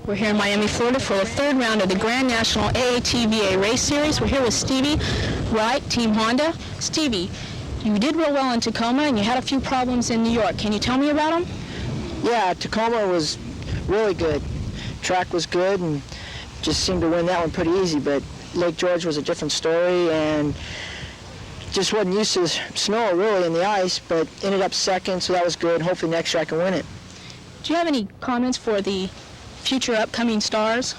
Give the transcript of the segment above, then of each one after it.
We're here in Miami, Florida for the third round of the Grand National AATVA Race Series. We're here with Stevie Wright, Team Honda. Stevie, you did real well in Tacoma and you had a few problems in New York. Can you tell me about them? Yeah, Tacoma was really good. Track was good and just seemed to win that one pretty easy, but Lake George was a different story and just wasn't used to snow really in the ice, but ended up second, so that was good. Hopefully next year I can win it. Do you have any comments for the future upcoming stars?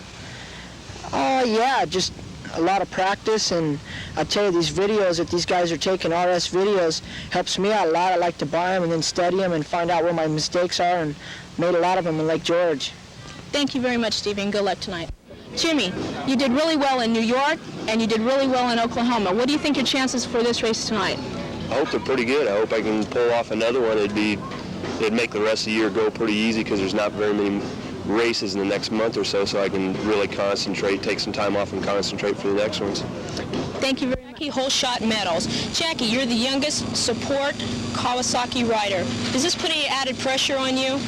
Yeah, just a lot of practice, and I tell you, these videos that these guys are taking, RS videos, helps me out a lot. I like to buy them and then study them and find out where my mistakes are, and made a lot of them in Lake George. Thank you very much, Stevie, and good luck tonight. Jimmy, you did really well in New York, and you did really well in Oklahoma. What do you think your chances for this race tonight? I hope they're pretty good. I hope I can pull off another one. It'd make the rest of the year go pretty easy because there's not very many races in the next month or so I can really concentrate, take some time off and concentrate for the next ones. Thank you very much. Jackie Whole Shot Medals. Jackie, you're the youngest support Kawasaki rider. Does this put any added pressure on you?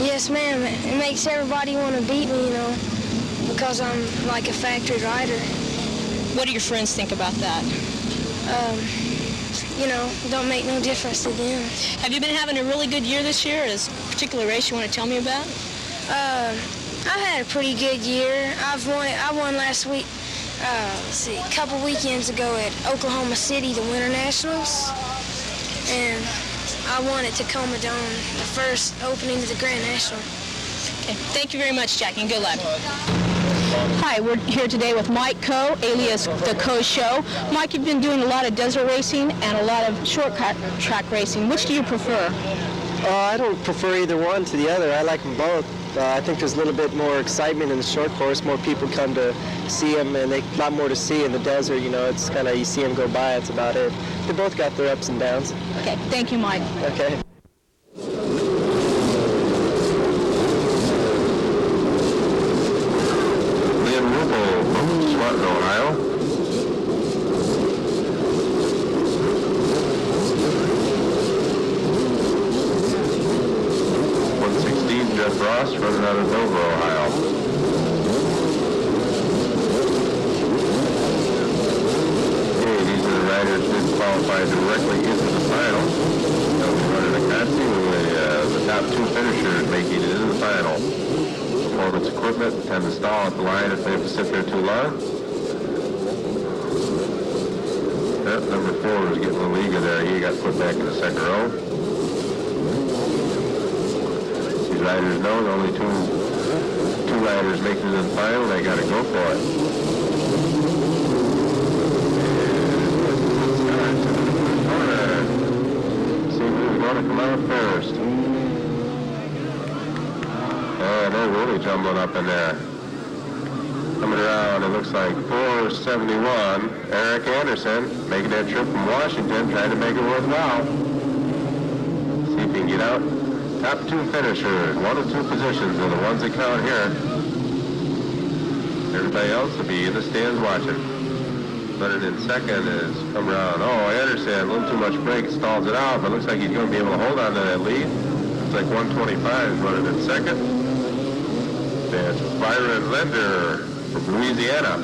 Yes, ma'am. It makes everybody want to beat me, because I'm like a factory rider. What do your friends think about that? Don't make no difference to them. Have you been having a really good year this year? Is there a particular race you want to tell me about? I've had a pretty good year. I won last week, a couple weekends ago at Oklahoma City, the Winter Nationals. And I won at Tacoma Dome, the first opening of the Grand National. Okay. Thank you very much, Jackie, and good luck. Hi, we're here today with Mike Coe, alias The Coe Show. Mike, you've been doing a lot of desert racing and a lot of short track racing. Which do you prefer? I don't prefer either one to the other. I like them both. I think there's a little bit more excitement in the short course. More people come to see them, and a lot more to see in the desert. It's kind of, you see them go by, that's about it. They both got their ups and downs. Okay, thank you, Mike. Okay. Ohio. Jeff Ross running out of Dover, Ohio. Okay, these are the riders who qualified directly into the final. They'll be running a costume with the top two finishers making it into the final. Performance equipment tend to stall at the line if they have to sit there too long. Yep, number 4 is getting a little eager there. He got put back in the second row. Riders know the only two riders making it in the final. They got to go for it. And see who's going to come out first. And they're really jumbling up in there. Coming around, it looks like 471. Eric Anderson making that trip from Washington, trying to make it worthwhile. See if he can get out. Top two finishers, 1 of 2 positions are the ones that count here. Everybody else will be in the stands watching. Running in second is come around. Oh, Anderson, a little too much brake, stalls it out, but looks like he's going to be able to hold on to that lead. Looks like 125 is running in second. That's Byron Linder from Louisiana.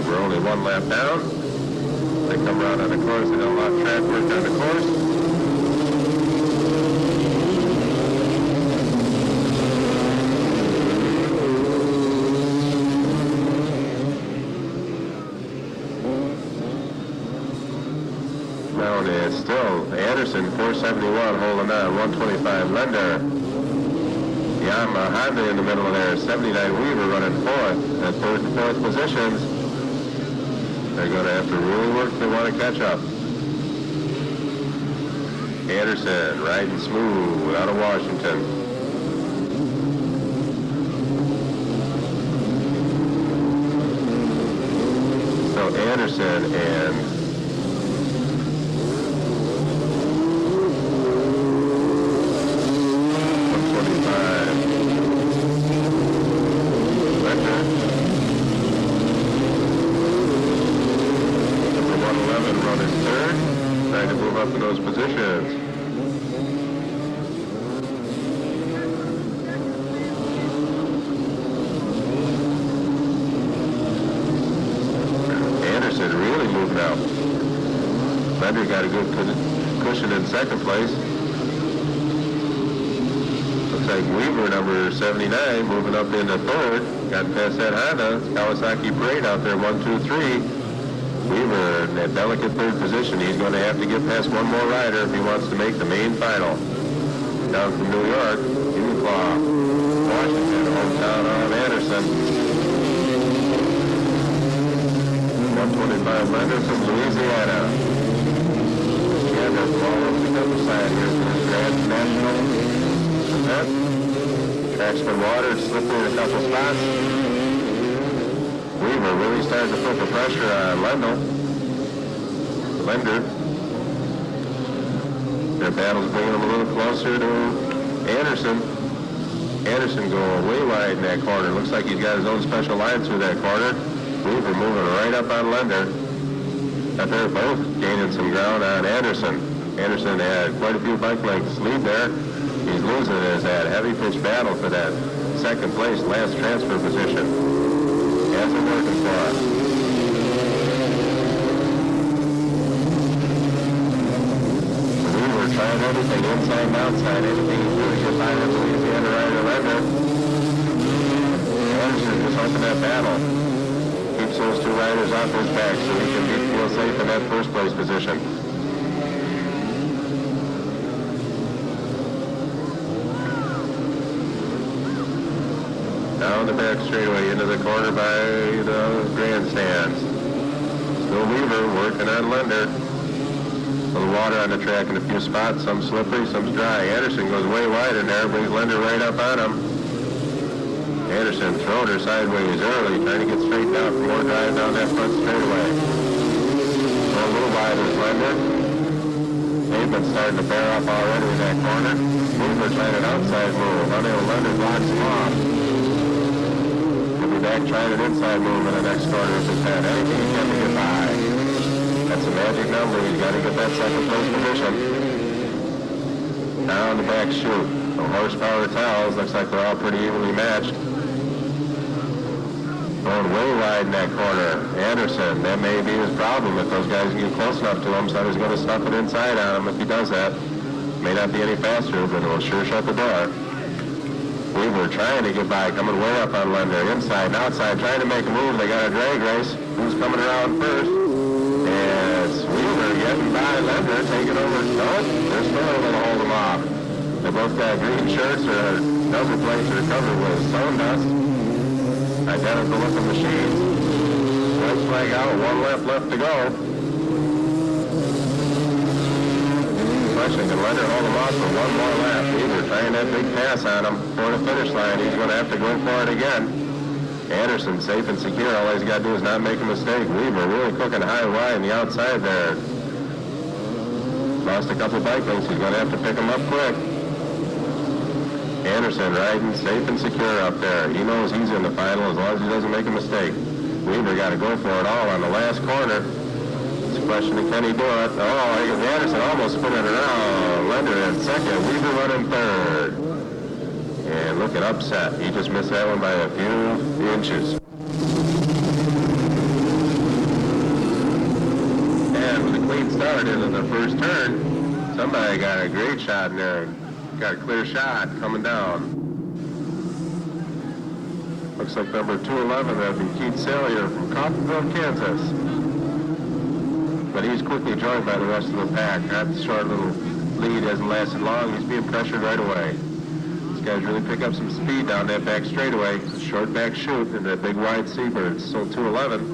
We're only 1 lap down. They come around on the course, they got a lot of track work on the course. It's still Anderson, 471, holding on, 125 Lender. Yama Honda in the middle of there, 79 Weaver running 4th. At 3rd and 4th positions. They're going to have to really work if they want to catch up. Anderson riding smooth out of Washington. So Anderson and up in those positions. Lender got a good cushion in second place. Looks like Weaver, number 79, moving up into third. Got past that Honda. Kawasaki Parade out there, 1, 2, 3. Weaver in that delicate third position. He's going to have to get past one more rider if he wants to make the main final. Down from New York, Uniclaw, Washington, hometown of Anderson. 125 Lender from Louisiana. And there's all over the other side here for the Grand National event. Track's been watered, slippery in a couple spots. Weaver really starting to put the pressure on Lender. Their battle's bringing them a little closer to Anderson. Anderson going way wide in that corner. Looks like he's got his own special line through that corner. Weaver moving right up on Lender. But they're both gaining some ground on Anderson. Anderson had quite a few bike lengths lead there. He's losing as that heavy pitch battle for that second place, last transfer position. Hasn't working for us. Weaver trying everything inside and outside, anything he can do to get by that Louisiana rider Lender. Anderson just opened that battle. Keeps those two riders off his back so he can feel safe in that first place position. Down the back straightaway into the corner by the grandstands. Still Weaver working on Lender. A little water on the track in a few spots, some slippery, some dry. Anderson goes way wide in there, brings Lender right up on him. Anderson throwing her sideways early, trying to get straight down for more drive down that front straightaway. So a little wide is Lender. Pavement starting to bear up already in that corner. Weaver trying an outside move. Unable Lender blocks him off. He'll be back trying an inside move in the next corner if it's had anything he can to get by. That's a magic number. He's got to get that second place position. Down the back chute. The horsepower tells. Looks like they're all pretty evenly matched. Going way wide in that corner. Anderson, that may be his problem if those guys can get close enough to him, so he's going to stuff it inside on him if he does that. May not be any faster, but it'll sure shut the door. Weaver trying to get by, coming way up on Lender. Inside and outside, trying to make a move. They got a drag race. Who's coming around first? It's Weaver getting by Lender, taking over. Nope, they're still able to hold him off. They both got green shirts or number plates that are covered with stone dust. Identical looking machines. White flag out, one lap left to go. Question, can Lender hold him off for one more lap? Weaver trying that big pass on him for the finish line. He's going to have to go for it again. Anderson safe and secure. All he's got to do is not make a mistake. Weaver really cooking high and wide on the outside there. Lost a couple bike lengths. He's going to have to pick him up quick. Anderson riding safe and secure up there. He knows he's in the final as long as he doesn't make a mistake. Weaver got to go for it all on the last corner. It's a question of can he do it? Oh, Anderson almost spinning around. Lender in second. Weaver running third. And looking upset. He just missed that one by a few inches. And with a clean start into the first turn, somebody got a great shot in there. Got a clear shot coming down. Looks like number 211, that'd be Keith Salyer from Coffeyville, Kansas. But he's quickly joined by the rest of the pack. That short little lead hasn't lasted long. He's being pressured right away. These guys really pick up some speed down that back straightaway. Short back chute and that big wide Seabird. Still 211.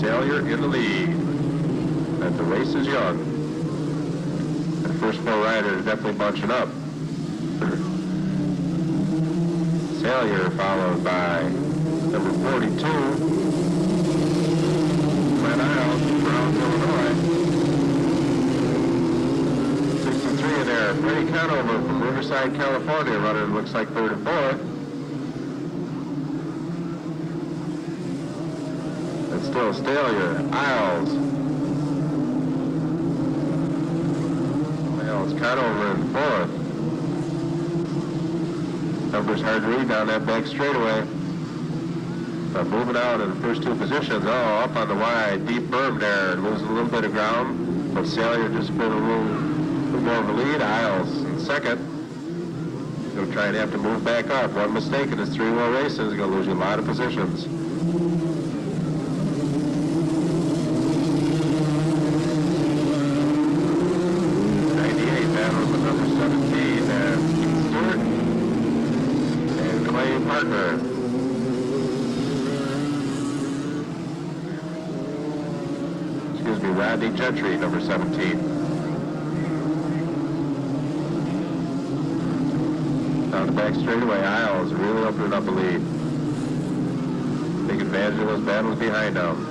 Salyer in the lead. And the race is young. The first four riders definitely bunching up. Salyer followed by number 42, Flat Isle, Brown, Illinois. 63 in there, Freddie Conover from Riverside, California, running looks like third and fourth. And still Salyer, Isles. Conover in fourth. Numbers hard to read down that back straightaway. But moving out in the first two positions, up on the wide, deep berm there, losing a little bit of ground. But Salyer just put a little more of a lead. Isles in second. He'll try and have to move back up. One mistake in his three-wheel racing is going to lose you a lot of positions. Rodney Gentry, number 17. Down the back straightaway, Isles really opening up a lead. Take advantage of those battles behind them.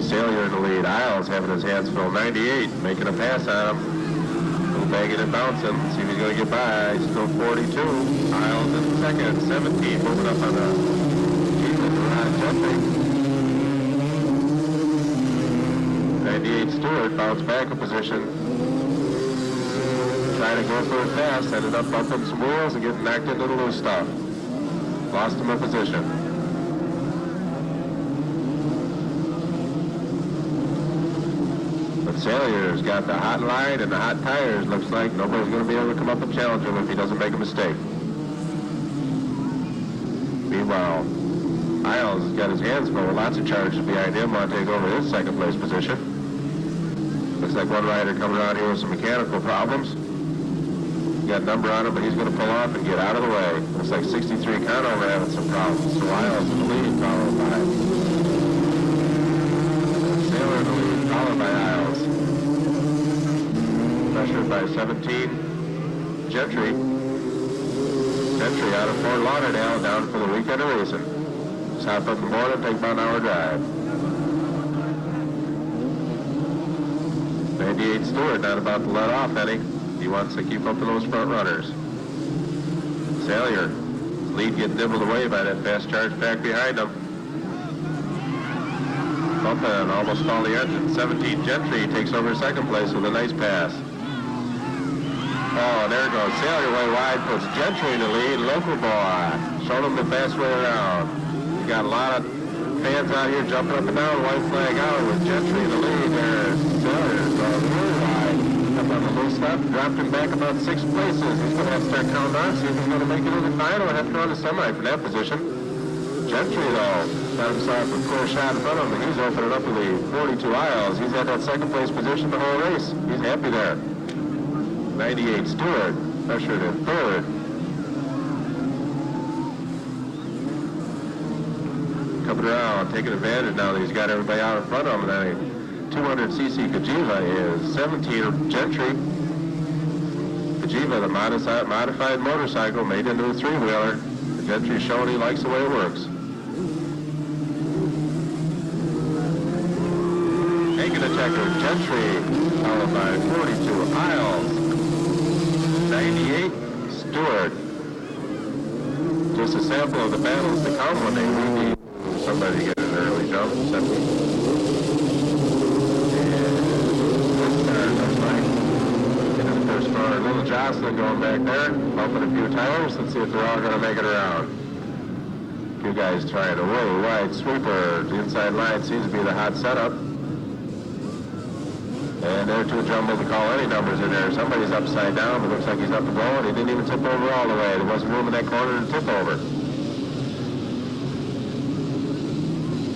Salyer in the lead. Isles having his hands full. 98, making a pass on him. Bagging and bouncing. See if he's going to get by. He's still 42. Isles in second. 17 moving up on the Gentry. 98 Stewart bounced back a position. Trying to go for a pass. Ended up bumping some wheels and getting knocked into the loose stuff. Lost him a position. Salyer's got the hot line and the hot tires. Looks like nobody's going to be able to come up and challenge him if he doesn't make a mistake. Meanwhile, Isles has got his hands full with lots of charges behind him. Want to take over his second place position. Looks like one rider coming around here with some mechanical problems. Got a number on him, but he's going to pull off and get out of the way. Looks like 63 Conover having some problems. So Isles in the lead, followed by Salyer in the lead, followed by Isles. Pressured by 17, Gentry. Gentry out of Fort Lauderdale down for the weekend of racing. Stop up in the morning, take about an hour drive. 98 Stewart not about to let off any. He wants to keep up with those front runners. Salyer, lead getting nibbled away by that fast charge back behind him. Bumping almost all the engine. 17 Gentry takes over second place with a nice pass. Oh, there goes Salyer way wide, puts Gentry in the lead. Local boy, showed him the fast way around. You got a lot of fans out here jumping up and down, white flag out with Gentry in the lead there. Salyer goes really wide. Up on the low step, dropped him back about 6 places. He's going to have to start counting on, see if he's going to make it in the final and have to run a semi for that position. Gentry, though, got himself a clear shot in front of him. He's opening up the lead. 42 Isles. He's at that second place position the whole race. He's happy there. 98 Stewart, pressured in third. Coming around, taking advantage now that he's got everybody out in front of him. Then 200cc Kajiva is 17 Gentry. Kajiva, the modified motorcycle made into a three-wheeler. Gentry showing he likes the way it works. Taking a checker, Gentry, followed by 42 Isles. 98 Stewart. Just a sample of the battles to come when they need somebody to get an early jump. 70. And this car looks like into the first car. Little Jocelyn going back there, bumping a few tires. Let's see if they're all going to make it around. A few guys trying a really wide sweeper. The inside line seems to be the hot setup. And they're too jumbled to call any numbers in there. Somebody's upside down, but looks like he's up and going. He didn't even tip over all the way. There wasn't room in that corner to tip over.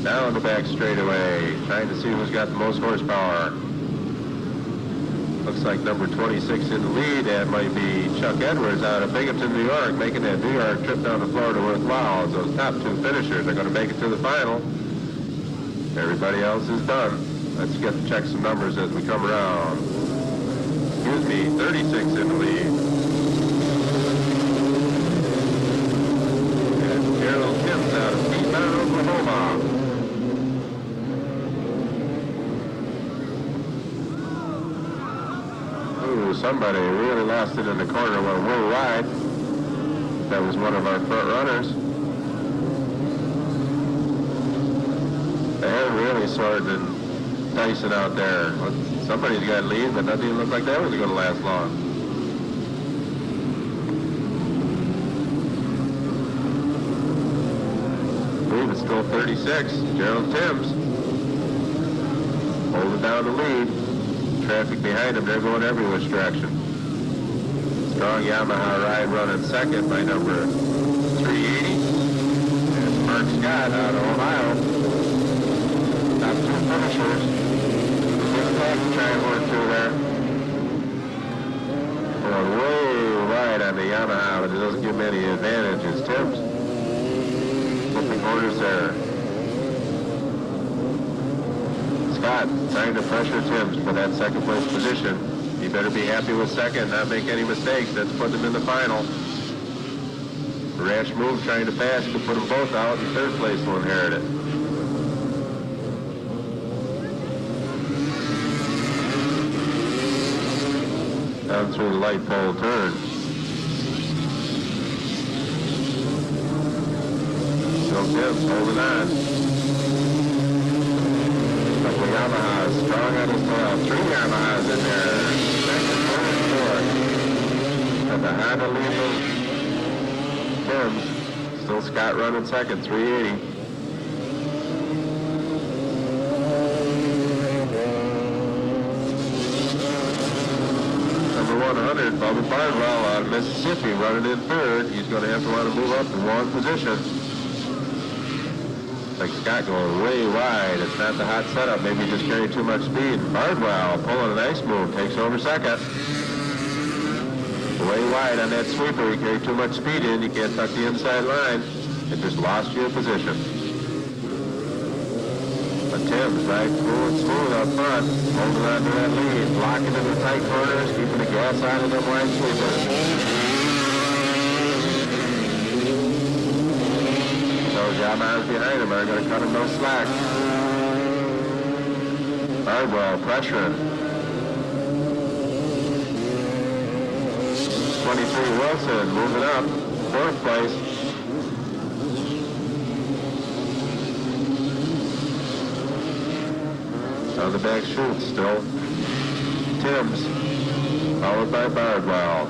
Down the back straightaway, trying to see who's got the most horsepower. Looks like number 26 in the lead. That might be Chuck Edwards out of Binghamton, New York, making that New York trip down to Florida worthwhile. Those top two finishers are going to make it to the final. Everybody else is done. Let's get to check some numbers as we come around. Excuse me, 36 in the lead. And Carol Timms out of Piedmont, Oklahoma. Ooh, somebody really lost it in the corner, went way wide. That was one of our front runners. They're really sorting and dicing out there. Let's Somebody's got to lead, but that didn't look like that was going to last long. I believe it's still 36. Gerald Timms holding down the lead. Traffic behind him, they're going every which direction. Strong Yamaha ride running second by number 380. There's Mark Scott out of Ohio. Top two finishers. Big back to try and work through there. Going way wide on the Yamaha, but it doesn't give him any advantages. Timms flipping orders there. Scott trying to pressure Timms for that second place position. He better be happy with second, not make any mistakes. That's put them in the final. Rash move trying to pass to put them both out, and third place will inherit it. Down through the light pole turn. Still Timms holding on. Couple of Yamahas strong on his tail. 3 Yamahas in there. Second, third, and fourth. And the Honda leading Timms. Still Scott running second, 380. Number 100, Bubba Bardwell out of Mississippi running in third. He's going to have to want to move up to one position. Like Scott going way wide. It's not the hot setup. Maybe he just carried too much speed. Bardwell pulling a nice move. Takes over second. Way wide on that sweeper. He carried too much speed in. You can't tuck the inside line. It just lost your position. But Timms right smooth up front. Holding on to that lead. Blocking in the tight corners. Keeping the gas out of them wide sweepers. Those Yamahas behind him are going to cut him no slack. Bardwell pressuring. 23 Wilson moving up. Fourth place. On the back chute still. Timms, followed by Bardwell.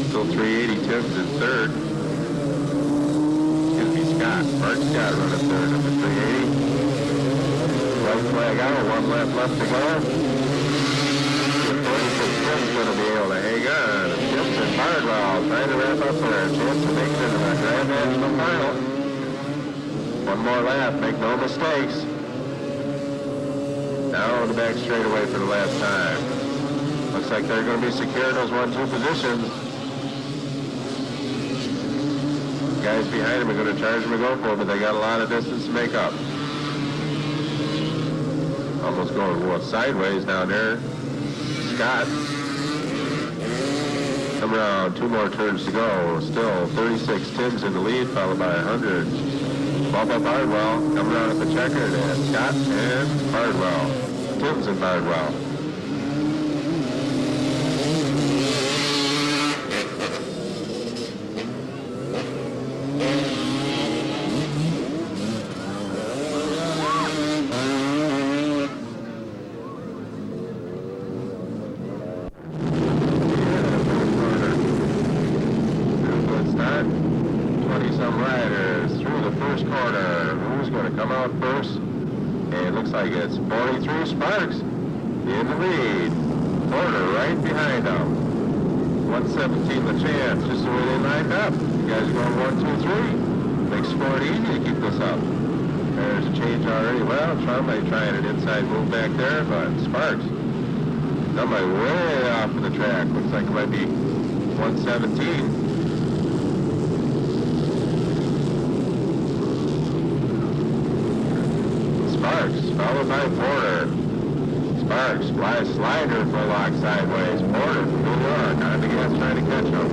Still 380, Timms in third. Excuse me, Scott. Mark Scott running third, number 380. Right flag out, 1 lap left to go. Timms going to be able to hang on. Timms and Bardwell trying to wrap up there. Chance to make it into the Grand National final. 1 more lap, make no mistakes. Now on the back straightaway for the last time. Looks like they're going to be securing those 1-2 positions. Guys behind him are going to charge them to go for it, but they got a lot of distance to make up. Almost going sideways down there. Scott. Come around, 2 more turns to go. Still 36 Timms in the lead, followed by 100. Bubba Bardwell coming around at the checkered, and Scott and Bardwell. Timms and Bardwell. Sparks in the lead. Porter right behind him. 117 the chance, just the way they lined up. You guys are going 1, 2, 3. Makes sport easy to keep this up. There's a change already. Well, Trumley trying an inside move back there, but Sparks. Somebody way off of the track. Looks like it might be 117. Sparks, followed by Porter. Sparks flies slider for a lock sideways. Porter from New York on the gas trying to catch him.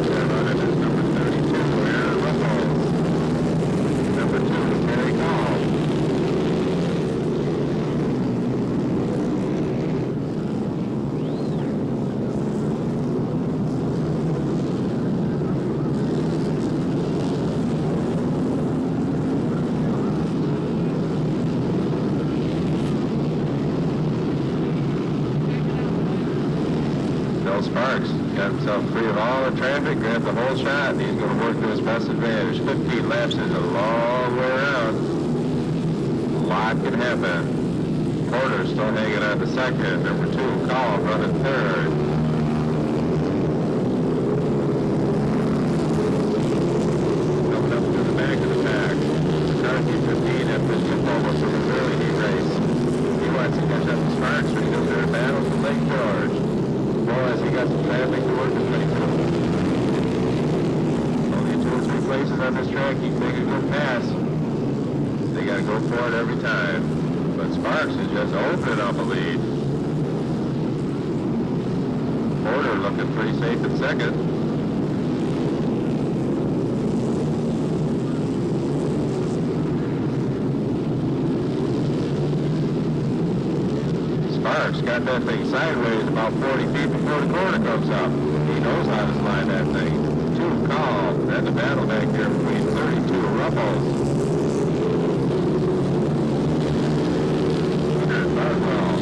And running is number 32, Aaron Russell. Number 2, Terry Call. Well, Sparks got himself free of all the traffic, grabbed the whole shot, and he's going to work to his best advantage. 15 laps is a long way around. A lot can happen. Porter still hanging on to second. Number 2, Call running third. Coming up to the back of the pack. McCarthy 15 after his trip almost from his early heat race. He wants to catch up to Sparks when he goes there in battle with Lake George. Boy, he got some traffic to work his way through. Only 2 or 3 places on this track he can make a good pass. They got to go for it every time. But Sparks is just opening up a lead. Porter looking pretty safe in second. Sparks got that thing sideways about 40 feet before the corner comes up. He knows how to slide that thing. 2 Call. Then the battle back here between 32 Ruffles. There's Bardwell.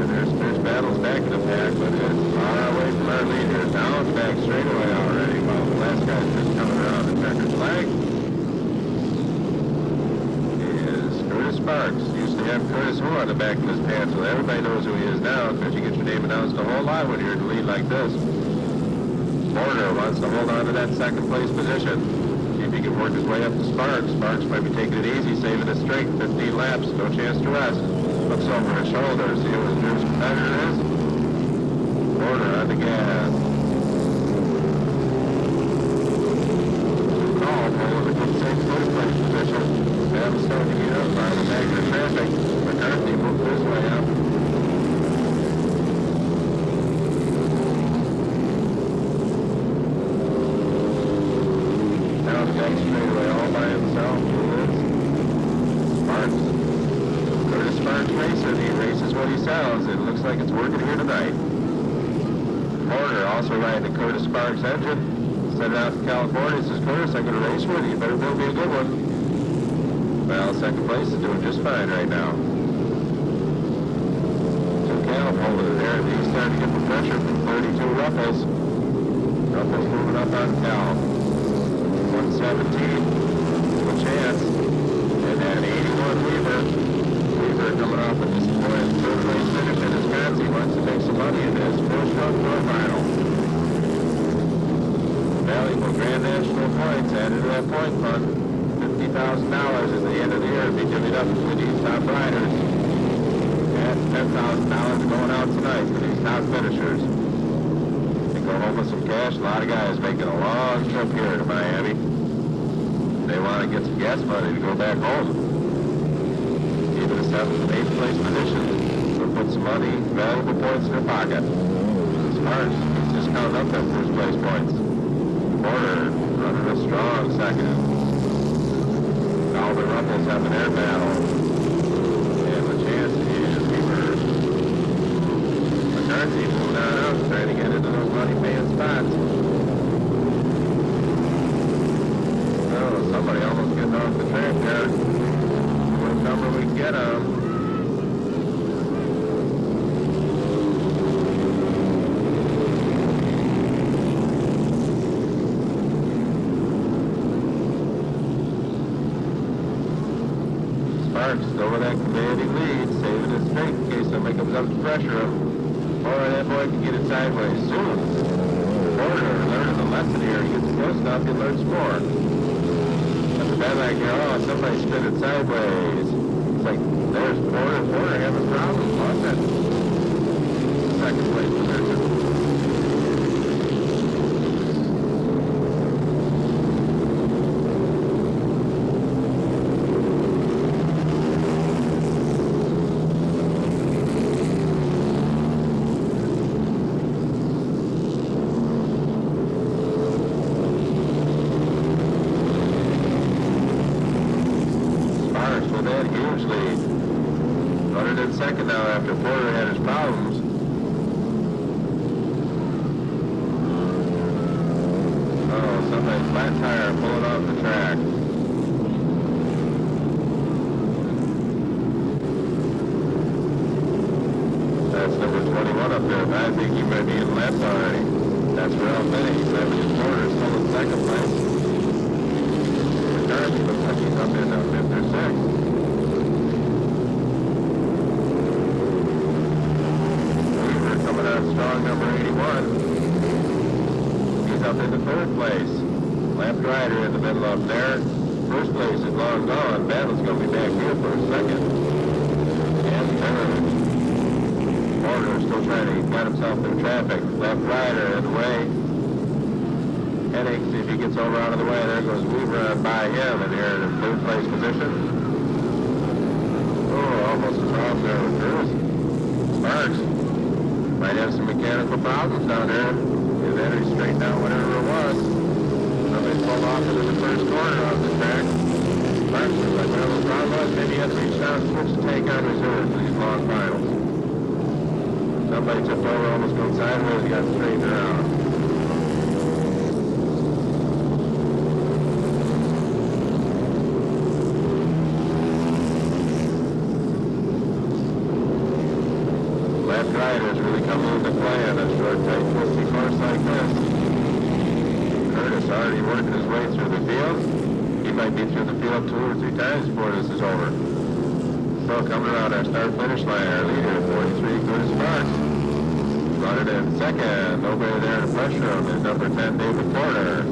And there's battles back in the pack, but it's far away from our leader. Down back straightaway already, while the last guy's just coming around the checkered flag. Sparks used to have Curtis Who on the back of his pants, so everybody knows who he is now because you get your name announced a whole lot when you're in the lead like this. Porter wants to hold on to that second place position. See if he can work his way up to Sparks. Sparks might be taking it easy, saving his strength. 15 laps, no chance to rest. Looks over his shoulder to see who his nearest competitor is. Porter on the gas. Call pulling a good safe first place position. Battle's starting to get up by the back of the traffic. McCarthy moved his way up. Now the back straightaway all by himself. Sparks. Curtis Sparks racing. He races what he sells. It looks like it's working here tonight. Porter also riding the Curtis Sparks engine. Set it out to California. Says, Curtis, I'm going to race with you. You better build me a good one. Well, second place is doing just fine right now. So Caleb holding it there. He's starting to get the pressure from 32 Ruffles. Ruffles moving up on Cal. 117. A chance. And then 81 Weaver. Weaver coming off a disappointing third place finish in Wisconsin. He wants to make some money in this first run for a final. Valuable Grand National points added to that point fund. $50,000 at the end of the year to be divvied up to these top riders. And $10,000 going out tonight for these top finishers. They go home with some cash. A lot of guys making a long trip here to Miami. They want to get some gas money to go back home. Even a 7th and 8th place position will put some money, valuable points in their pocket. Sparks, he's just counting up them first place points. Porter running a strong second. All the Ruffles have an air battle. And the chance is Weaver. McCarthy moving on out, trying to get into those money-paying spots. Oh, somebody almost getting off the track there. What number we can get on. Sparks over that commanding lead, saving his strength in case somebody comes up to pressure him. Or that boy can get it sideways soon. Porter learning a lesson here. He gets close enough, he learns more. At the bad like here, oh, somebody spin it sideways. It's like, there's Porter. Porter having problems. Lost that second place position. Second now after Porter had his problems. Oh, somebody's flat tire pulling off the track. positive. I think he might be in laps already. That's Ralph Benny. He's 7 quarters, still in second place. McCarthy looks like he's up in 5th or 6th. Weaver coming out strong, number 81. He's up into 3rd place. Left rider in the middle up there. First place is long gone. Battle's going to be back here for a second. And third. Porter still trying to get himself through traffic. Left rider in the way. Heading, see if he gets over out of the way. There goes Weaver on by him, and here in 3rd place position. Oh, almost a problem there with Curtis. Sparks might have some mechanical problems down there. His battery straightened out whatever it was. Somebody pulled off into the first corner of the track. Sparks looks like whatever the problem was. Maybe he had to reach down and switch the tank on reserve for these long finals. Somebody tipped over, almost going sideways, got straightened around. Left riders really coming into play on a short, tight, twisty course like this. Curtis already working his way through the field. He might be through the field 2 or 3 times before this is over. So coming around our start-finish line, our leader, 43, Curtis Sparks. Running in second, nobody there to pressure him, is number 10, David Porter.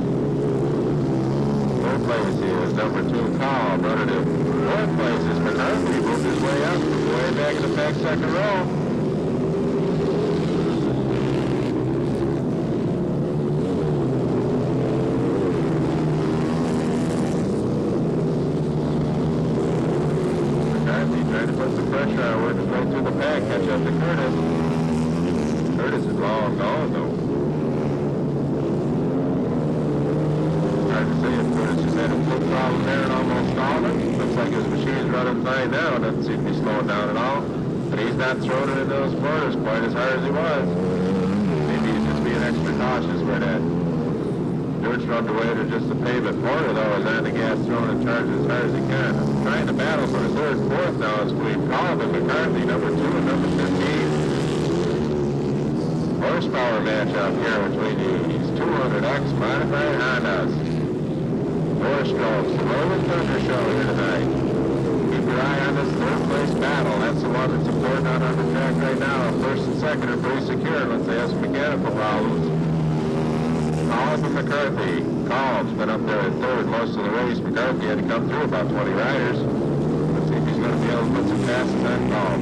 3rd place is number 2, Cobb. Running in 4th place is McCarthy, moved his way up, way back in the back 2nd row. Trying to put some pressure on, working his way through the pack, catch up to Curtis. Curtis is long gone, though. Hard to say if Curtis just had a foot problem there and almost stalled it. Looks like his machine's running fine now. Doesn't seem to be slowing down at all. But he's not throwing it into those corners quite as hard as he was. Maybe he's just being extra cautious where that dirt's rubbed away to just the pavement. Porter, though, is on the gas, throwing and charging as hard as he can. Trying to battle for the 3rd and 4th now is between Cobb and McCarthy, number 2 and number 15. Horsepower matchup here between these 200X modified Hondas. 4 strokes, the Rolling Thunder Show here tonight. Keep your eye on this 3rd place battle. That's the one that's important out on the track right now. 1st and 2nd are pretty secure unless they have some mechanical problems. Cobb and McCarthy. Cobb's been up there at 3rd most of the race. McCarthy had to come through about 20 riders. Let's see if he's going to be able to put some passes on Cobb.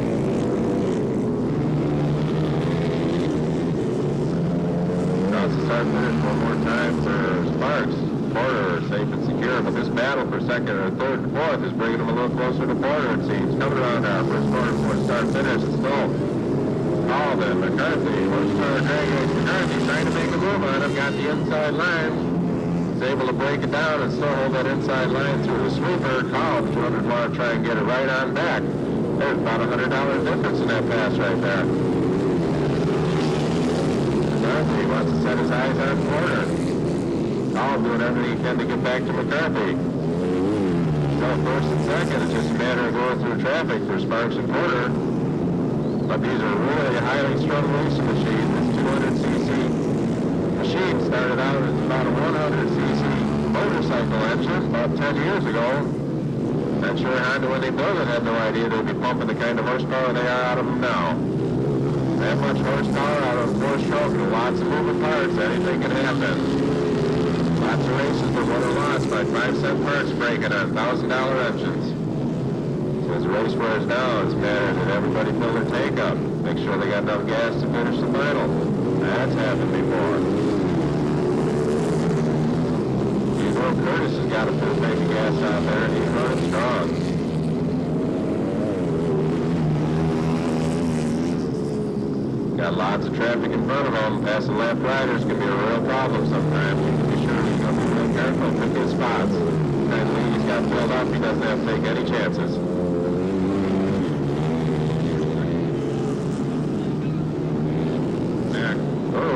Start finish one more time for Sparks. Porter safe and secure, but this battle for 2nd or 3rd and 4th is bringing him a little closer to Porter, it seems. Coming around our first corner for start finish, it's still Alden, McCarthy, horsepower drag race. McCarthy trying to make a move on him, got the inside line. He's able to break it down and still hold that inside line through the sweeper. Cobb, 200 want to try and get it right on back. There's about $100 difference in that pass right there. McCarthy wants to set his eyes on Porter. Cobb doing everything he can to get back to McCarthy. So 1st and 2nd, it's just a matter of going through traffic for Sparks and Porter. But these are really highly strung racing machines. This 200cc machine started out as about a 100cc motorcycle engine about 10 years ago. Not sure Honda, when they built it, had no idea they'd be pumping the kind of horsepower they are out of them now. That much horsepower out of a 4-stroke and lots of moving parts, anything can happen. Lots of races were won or lost by 5-cent parts breaking on $1,000 engines. So as the race wears down, it's better that everybody fill their tank up. Make sure they got enough gas to finish the final. That's happened before. You know Curtis has got a full tank of gas out there and he's running strong. Got lots of traffic in front of him. Passing left riders can be a real problem sometimes. You can be sure he's going to be real careful, pick his spots. And when he's got filled up, he doesn't have to take any chances.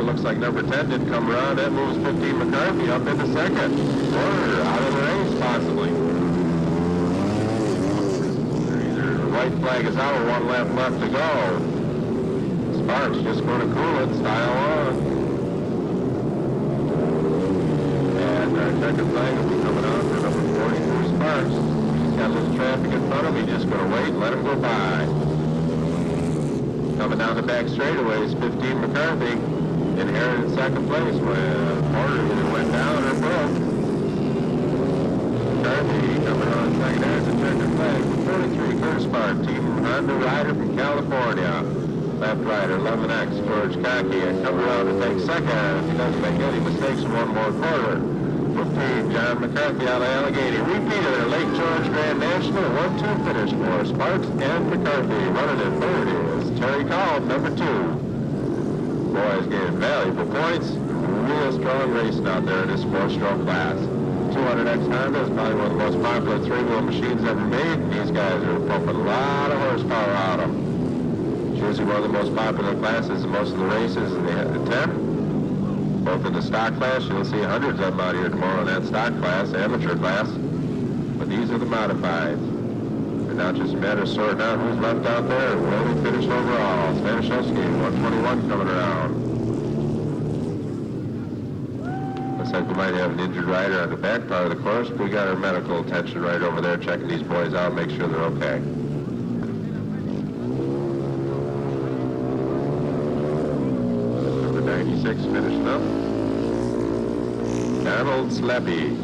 Looks like number 10 didn't come around. That moves 15 McCarthy up into 2nd. Porter out of the race, possibly. Either the white flag is out or one lap left to go. Sparks just going to cool it, style on. And our checkered flag will be coming out for number 42, Sparks. He's got a little traffic in front of him. He's just going to wait and let him go by. Coming down the back straightaway is 15, McCarthy. Inherited second place when Porter either went down or broke. McCarthy coming on second as a checkered flag. 43, Curtis Spark, Team Honda rider from California. Left rider, 11X, George Cockey, and coming around to take second if he doesn't make any mistakes in one more quarter. 15, John McCarthy out of Allegheny. Repeat of their Lake George Grand National, 1-2 finish for Sparks and McCarthy. Running in third is Terry Call, number 2. Boys getting valuable points. Real strong racing out there in this 4-stroke class. 200X Honda is probably one of the most popular 3-wheel machines ever made. These guys are pumping a lot of horsepower out of them. It's usually one of the most popular classes in most of the races in the 10. Both in the stock class, you'll see hundreds of them out here tomorrow in that stock class, amateur class. But these are the modifieds. And now just a matter of sorting out who's left out there and where we finish overall. Stanishevsky, 121 coming around. Looks like we might have an injured rider on the back part of the course, but we got our medical attention right over there checking these boys out, make sure they're okay. Number 96 finishing up. Donald Slappy.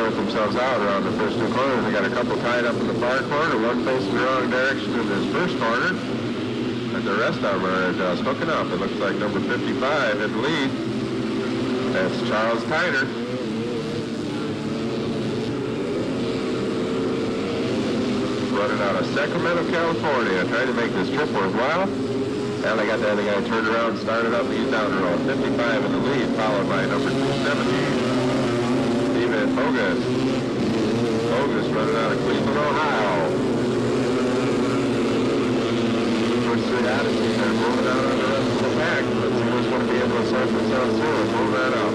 Themselves out around the first 2 corners. They got a couple tied up in the far corner, one facing the wrong direction in this first corner, and the rest of them are just hooking up. It looks like number 55 in the lead. That's Charles Tyner. Running out of Sacramento, California, trying to make this trip worthwhile. And they got the other guy turned around, started up, and he's down the road. 55 in the lead, followed by number 270. Bogus. Bogus running out of Cleveland, Ohio. First 3 Odysseys are moving out on the rest of the pack. Let's see who's going to be able to sort themselves through and move that up.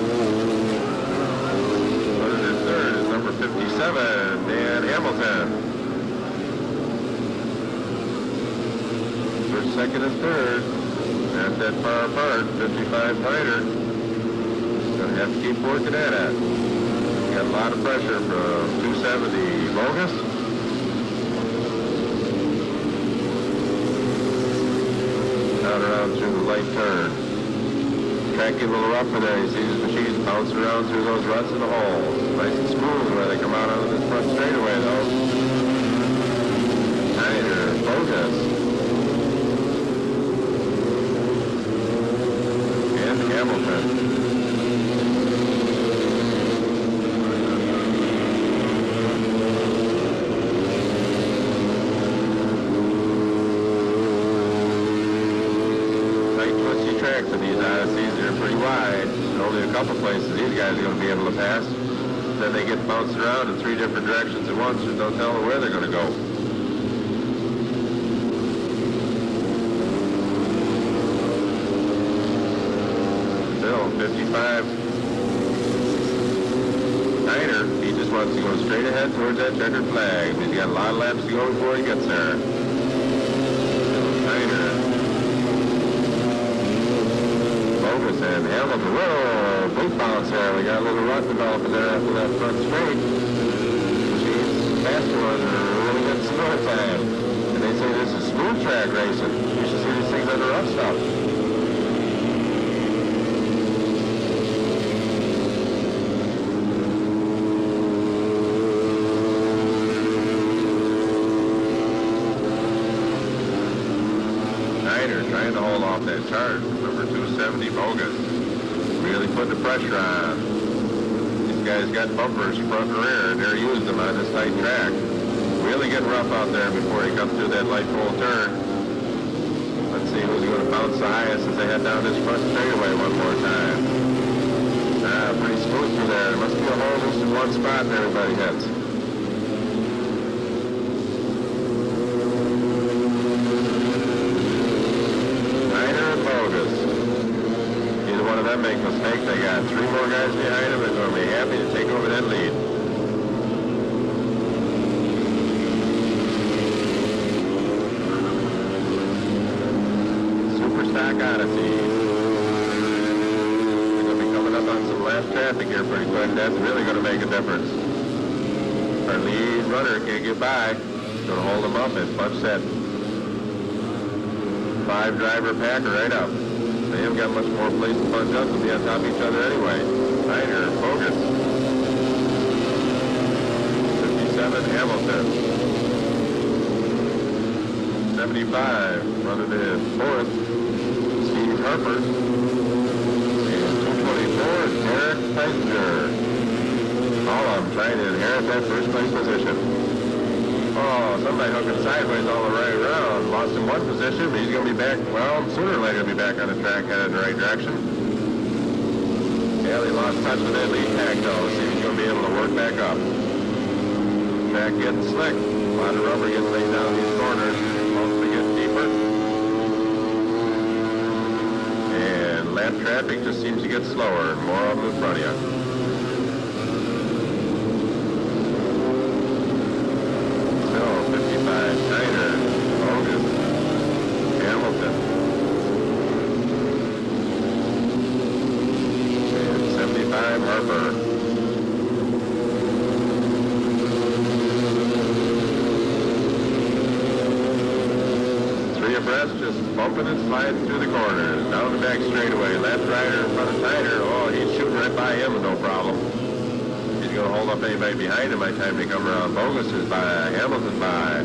Running in third is number 57, Dan Hamilton. First, second, and third. Not that far apart, 55 Fighter. Going to have to keep working at it. Got a lot of pressure from 270 Bogus. Out around through the late turn. Track get a little rougher there. You see these machines bouncing around through those ruts in the holes. Nice and smooth where they come out onto this front straightaway though. Tyner, Bogus. And Hamilton. For these Odysseys, they're pretty wide. Only a couple places these guys are going to be able to pass. Then they get bounced around in 3 different directions at once and don't tell them where they're going to go. 55. Tyner, he just wants to go straight ahead towards that checkered flag. He's got a lot of laps to go before he gets there. Tyner. Bogus and Hamilton. Whoa, big bounce there. We got a little rut developing there after that front straight. Jeez, faster ones are really good snow time. And they say this is smooth track racing. You should see these things under rough stuff. Trying to hold off that charge. Number 270, Bogus. Really putting the pressure on. These guys got bumpers front and rear, and they're using them on this tight track. Really getting rough out there before he comes through that light pole turn. Let's see who's going to bounce the highest as they head down this front straightaway one more time. Pretty smooth through there. There must be a hole just in one spot and everybody hits. Make mistake. They got 3 more guys behind them and going to be happy to take over that lead. Super Stock Oddyssey. We're going to be coming up on some last traffic here pretty quick. That's really going to make a difference. Our lead runner can't get by. Going to hold them up and punch that 5-driver packer right up. They haven't got much more place to punch up. They'll be on top of each other anyway. Tyner, Bogus. 57, Hamilton. 75, running in 4th, Steve Harper. And 224, Derek Feinger. All of them trying to inherit that first place position. Oh, somebody hooking sideways all the way around. Lost in one position, but he's going to be back, well, sooner or later he'll be back on the track headed in the right direction. Yeah, they lost touch with that lead tag, though. Let's see if he's going to be able to work back up. Track getting slick. A lot of rubber getting laid down these corners. Mostly getting deeper. And lap traffic just seems to get slower and more of them in front of you. Tyner, Bogus, Hamilton, and 75, Harper. 3 abreast, just bumping and sliding through the corners. Down the back straightaway. Left rider in front of Tyner. Oh, he's shooting right by him with no problem. He's going to hold up anybody behind him by the time they come around. Bogus is by, Hamilton by.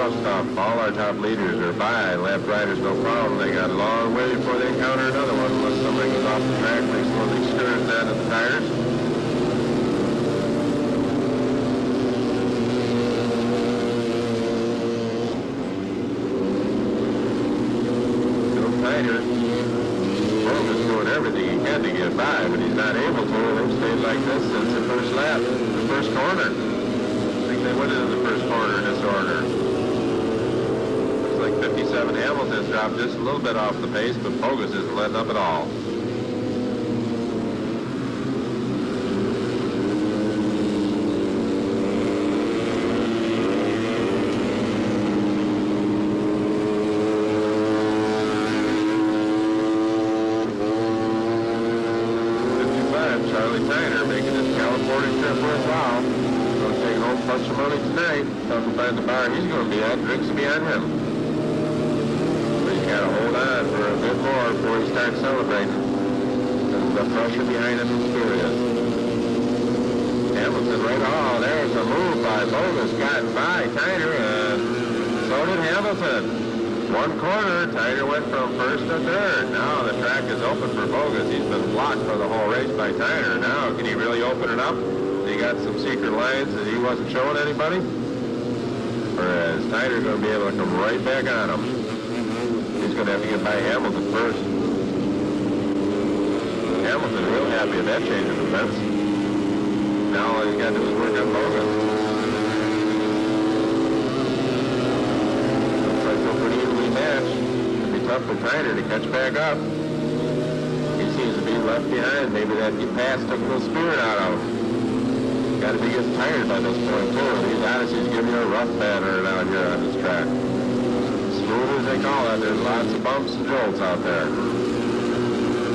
Stuff. All our top leaders are by. Left riders, no problem. They got a long way before they encounter another one unless somebody goes off the track and they slowly excursion down to the tires. Still Tyner. Bogus doing everything he can to get by, but he's not able to. They've stayed like this since the first lap, the first corner. I think they went into the first corner in this order. 57, Hamilton's dropped just a little bit off the pace, but Bogus isn't letting up at all. Charlie Tyner making his California trip worthwhile. Going to take home plus some money tonight. Come to find the bar he's going to be at. Drinks will be on him. But he's got to hold on for a bit more before he starts celebrating. The pressure behind him is serious. Hamilton right on. There's a move by Bogus. Gotten by Tyner, and so did Hamilton. One corner, Tyner went from first to third. Now the track is open for Bogus. He's been blocked for the whole race by Tyner. Now, can he really open it up? He got some secret lines that he wasn't showing anybody? Or is Tyner going to be able to come right back on him? He's going to have to get by Hamilton first. Hamilton real happy with that change of defense. Now all he's got to do is work on Bogus. Looks like they're pretty evenly matched. It'll be tough for Tyner to catch back up. He seems to be left behind. Maybe that pass took a little spirit out of him. Got to be getting tired by this point, too. These Odysseys give you a rough pattern out here on this track. Smooth as they call it, there's lots of bumps and jolts out there.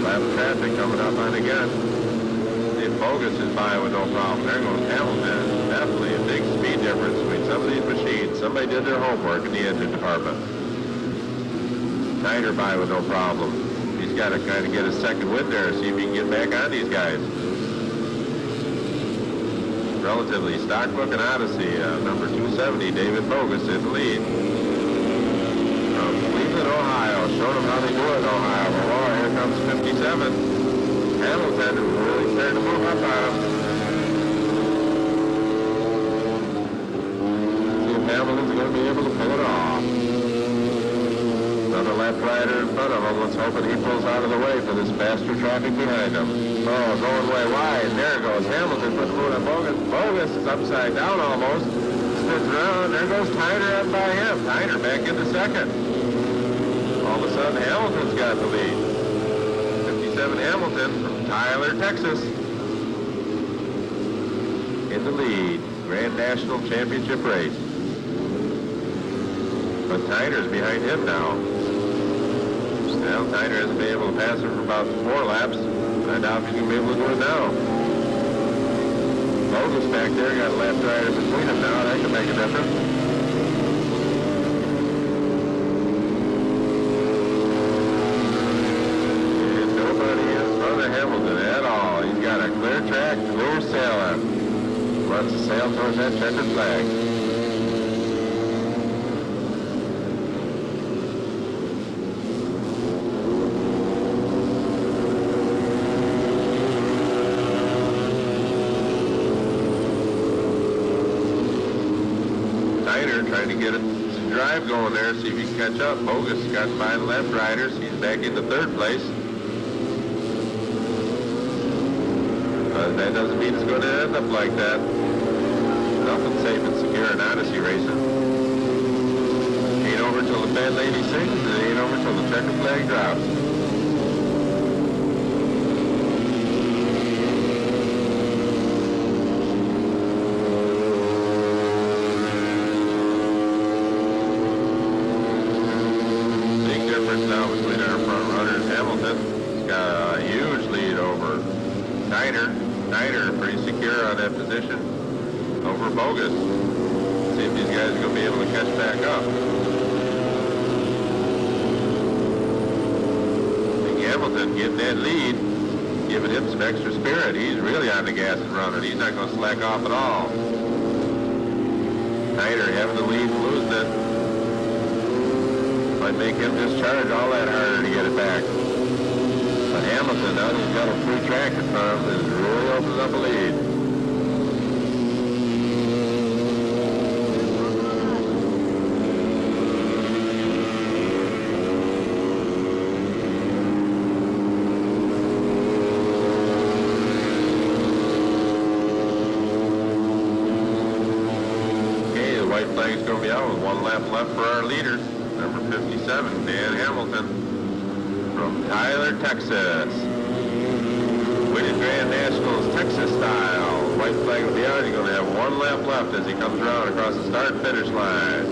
Lap traffic coming up on again. If Bogus is by with no problem, there goes Hamilton. Definitely a big speed difference between some of these machines. Somebody did their homework in the engine department. Tyner by with no problem. He's got to kind of get a second wind there, see if he can get back on these guys. Relatively stock-looking Odyssey, number 270, David Bogus in the lead. From Cleveland, Ohio, showed them how they do it in Ohio. Oh, here comes 57. Hamilton really starting to move up on him. See if Hamilton's going to be able to pull it off. Another left rider in front of him. Let's hope that he pulls out of the way for this faster traffic behind him. Oh, going way wide. There goes Hamilton putting the foot on Bogus. Bogus is upside down almost. Spins around. There goes Tyner up by him. Tyner back into second. All of a sudden, Hamilton's got the lead. 57 Hamilton from Tyler, Texas. In the lead. Grand National Championship race. But Tyner's behind him now. Well, Tyner hasn't been able to pass him for about 4 laps. I doubt if he's going to be able to do it now. Bogus back there got a left rider between them now. That can make a difference. And nobody in front of Hamilton at all. He's got a clear track, clear sailing. Wants to sail towards that checkered flag. Trying to get a drive going there, see if he can catch up. Bogus got by the left riders. He's back into 3rd place. But that doesn't mean it's going to end up like that. Nothing safe and secure in Odyssey racing. Ain't over till the fat lady sings, and it ain't over till the checkered flag drops. Tyner pretty secure on that position over Bogus. See if these guys are going to be able to catch back up. I think Hamilton getting that lead, giving him some extra spirit. He's really on the gas and running. He's not going to slack off at all. Tyner having the lead, losing it. Might make him just charge all that harder to get it back. But Hamilton, now he's got a free track in front of him, it really opens up a lead. Okay, the white flag's going to be out with 1 lap left for our leader, number 57, Dan Hamilton. From Tyler, Texas. Winning Grand Nationals, Texas style. White flag will be out. He's going to have 1 lap left as he comes around across the start-finish line.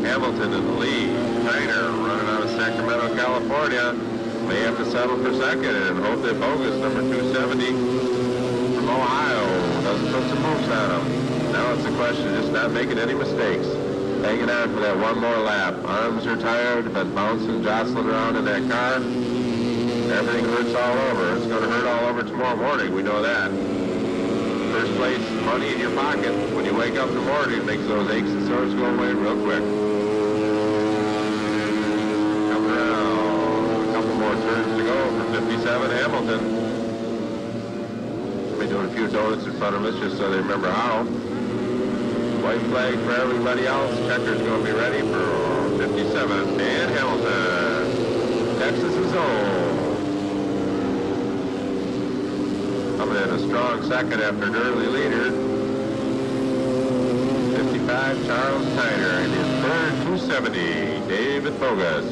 Hamilton in the lead. Tyner running out of Sacramento, California. May have to settle for second and hope that Bogus, number 270 from Ohio, doesn't put some moves on him. Now it's a question of just not making any mistakes. Hanging on for that 1 more lap. Arms are tired, but bouncing, jostling around in that car. Everything hurts all over. It's going to hurt all over tomorrow morning. We know that. First place, money in your pocket. When you wake up in the morning, it makes those aches and sores go away real quick. Coming around. A couple more turns to go for 57 Hamilton. We'll be doing a few donuts in front of us just so they remember how. White flag for everybody else. Checker's going to be ready for 57. Dan Hamilton. Texas is home. Coming in a strong second after an early leader. 55, Charles Tyner. And his third, 270, David Bogus.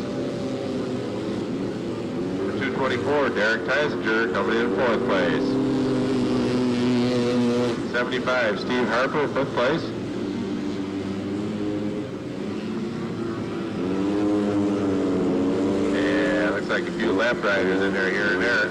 For 224, Derek Teisinger coming in fourth place. 75, Steve Harper, fifth place. Yeah, looks like a few lap riders in there here and there.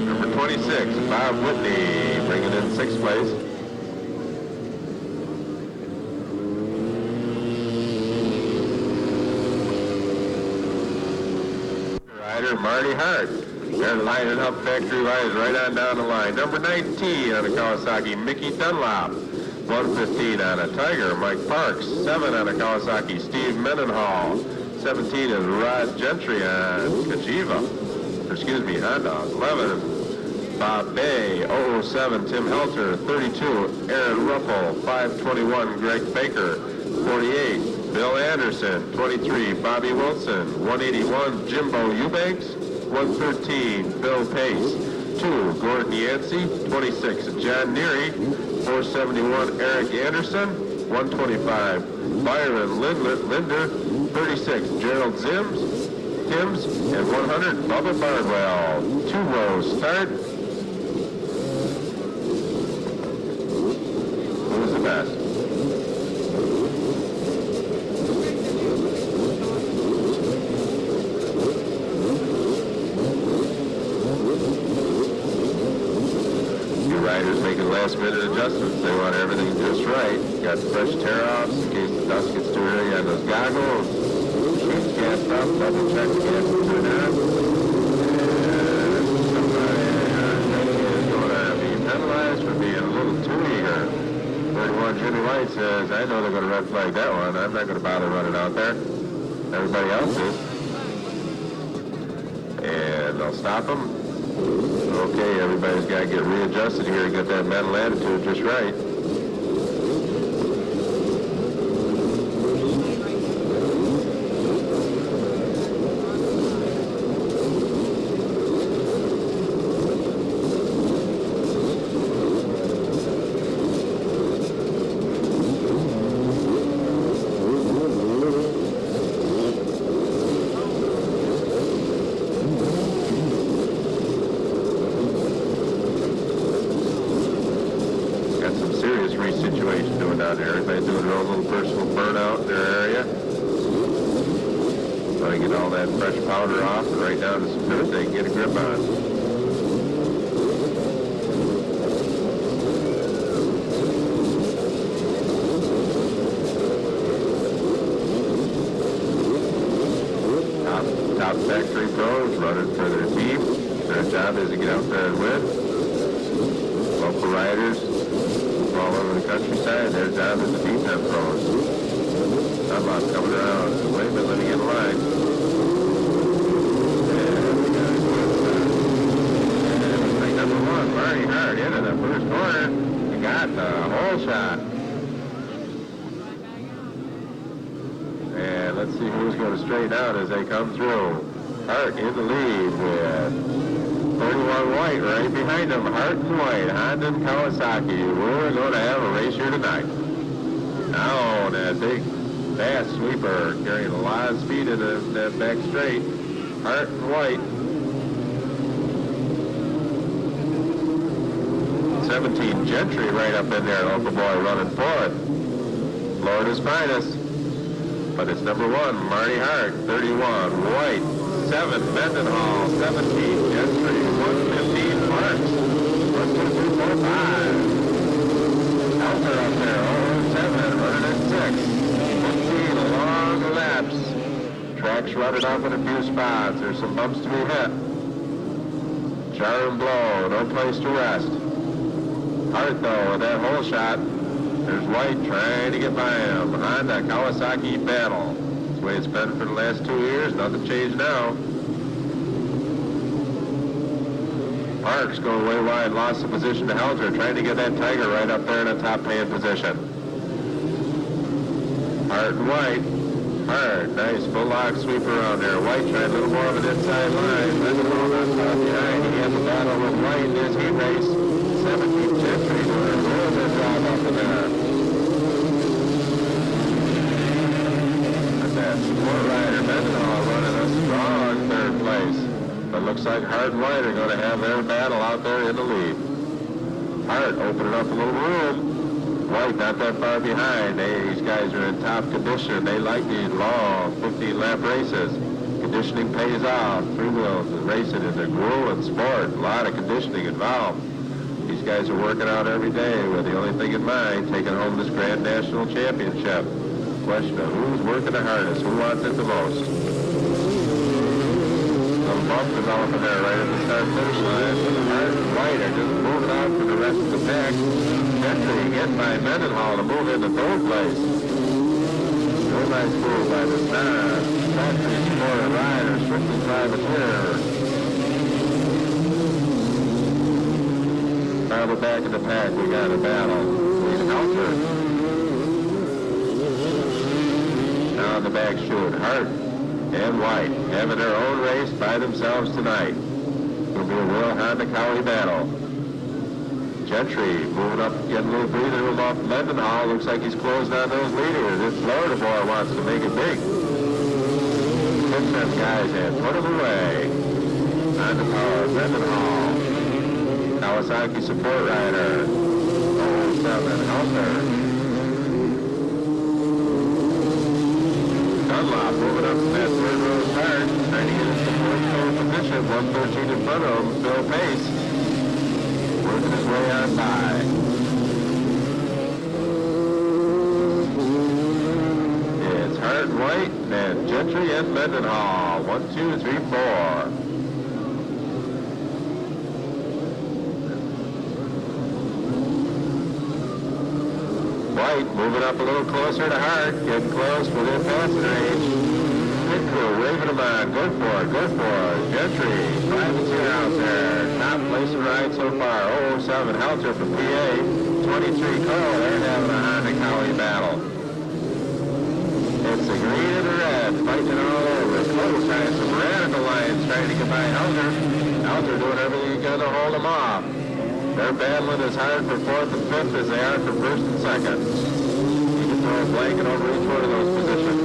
Number 26, Bob Whitney, bringing in sixth place. Marty Hart. They're lining up factory lines right on down the line. Number 19 on a Kawasaki, Mickey Dunlop. 115 on a Tiger, Mike Parks. 7 on a Kawasaki, Steve Mendenhall. 17 is Rod Gentry on Kajiva. Honda. 11, Bob Bay. 007, Tim Helter. 32, Aaron Ruppel. 521, Greg Baker. 48, Bill Anderson. 23, Bobby Wilson. 181, Jimbo Eubanks. 113, Phil Pace. 2, Gordon Yancey. 26, John Neary. 471, Eric Anderson. 125, Byron Linder. 36, Gerald Timms. And 100, Bubba Bardwell. 2-row start. Who's the best? Riders making last-minute adjustments. They want everything just right. Got fresh tear-offs in case the dust gets too early on those goggles. Keep the gas up, double check the gas is turned on. And somebody is going to be penalized for being a little too eager. 31 Jimmy White says, I know they're going to red flag that one. I'm not going to bother running out there. Everybody else is. And they'll stop them. Okay, everybody's got to get readjusted here and get that mental attitude just right. Situation doing down there. Everybody's doing their own little personal burnout in their area. So I get all that fresh powder off and right down to some dirt they can get a grip on. Top factory pros running for their team. Their job is to get out there and win. Local riders all over the countryside, their job is to beat them pros. Dunlop coming around. Wait a minute, let me get in line. And we got it. Number 1, Marty Hart into the first corner. He got the hole shot. And let's see who's going to straighten out as they come through. Hart in the lead with 31 White right behind him. Hart and White, Honda and Kawasaki. We're going to have a race here tonight. Now that big, fast sweeper carrying a lot of speed in that back straight. Hart and White. 17 Gentry right up in there. Local boy running fourth. Florida's finest. But it's number 1, Marty Hart. 31 White. 7, Mendenhall, 17, Gentry, 115, Parks, 1, 2, 3, 4, 5. Helter up there, 7, running at 6, 15, along the laps. Track's running off in a few spots. There's some bumps to be hit. Jar and blow, no place to rest. Hart, though, with that hole shot. There's White trying to get by him. Honda, Kawasaki battle. That's the way it's been for the last 2 years. Nothing changed now. Parks going way wide, lost the position to Helter, trying to get that Tiger right up there in a top paying position. Hart and White. Hart, nice full lock sweep around there. White trying a little more of an inside line. Mendenhall not far behind. He had the battle with White in his heat race. 17 Gentry doing a real good job up in there. And that support rider, Mendenhall, running a strong third place. But looks like Hart and White are going to have their battle out there in the lead. Hart opening up a little room. White not that far behind. These guys are in top condition. They like these long 15-lap races. Conditioning pays off. Three wheels and racing is a grueling sport. A lot of conditioning involved. These guys are working out every day with the only thing in mind, taking home this Grand National Championship. Question of who's working the hardest, who wants it the most. Some bump developing there right at the start-finish line. Hart and White are just moving out for the rest of the pack. Gentry hit by Mendenhall to move into third place. Real nice move by the factory sport rider, strictly privateer. Travel back in the pack, we got a battle between Helter. Now in the back chute, Hart and White having their own race by themselves tonight. It'll be a real Honda Cowie battle. Gentry moving up, getting a little breather room off Mendenhall. Looks like he's closed on those leaders. This Florida boy wants to make it big. Hit them guys and put them away. On the power, Mendenhall. Kawasaki support rider. 07, Helter. Dunlop moving up from that third row start, trying to get into the fourth pole position. 113 in front of him, Bill Pace. Working his way on by. It's Hart and White, and Gentry and Mendenhall. 1, 2, 3, 4. White moving up a little closer to Hart, getting close within passing range. Pit crew waving him on. Good for it, good for it. Gentry, privateer out there. Top place and ride so far. 007 Helter from PA. 23 Cole, they're having a Honda Cowie battle. It's the green and the red, fighting all over. Cole trying some radical lines, trying to get by Helter. Helter doing everything he can to hold him off. They're battling as hard for fourth and fifth as they are for first and second. You can throw a blanket over each one of those positions.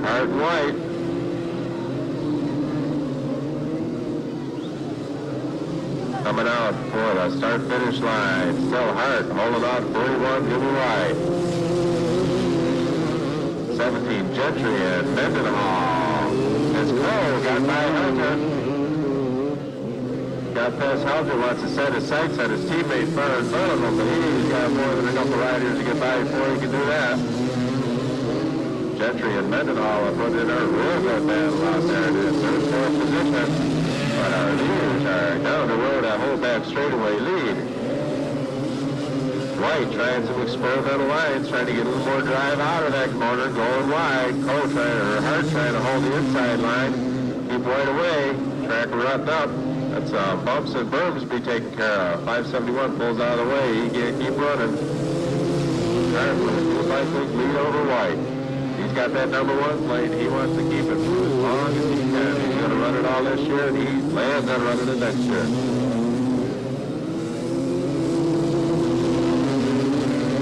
Hart and White. Coming out for the start-finish line. Still Hart holding off 41, Jimmy White. 17 Gentry and Mendenhall. As Cole got by Helter. Got past Helter, wants to set his sights on his teammate far in front of him, but he's got more than a couple riders to get by before he can do that. Gentry and Mendenhall have put in a real good battle out there in third, fourth position. But our leaders are down the road at hold back straightaway lead. White trying some experimental lines, trying to get a little more drive out of that corner, going wide. Cole Hart trying to hold the inside line, keep White away. Track rutting up. That's bumps and berms be taken care of. 571 pulls out of the way. He can't keep running. Hart with a 2-bike lead over White. He's got that number one plate. He wants to keep it for as long as he can. He's going to run it all this year, and he plans on running it next year.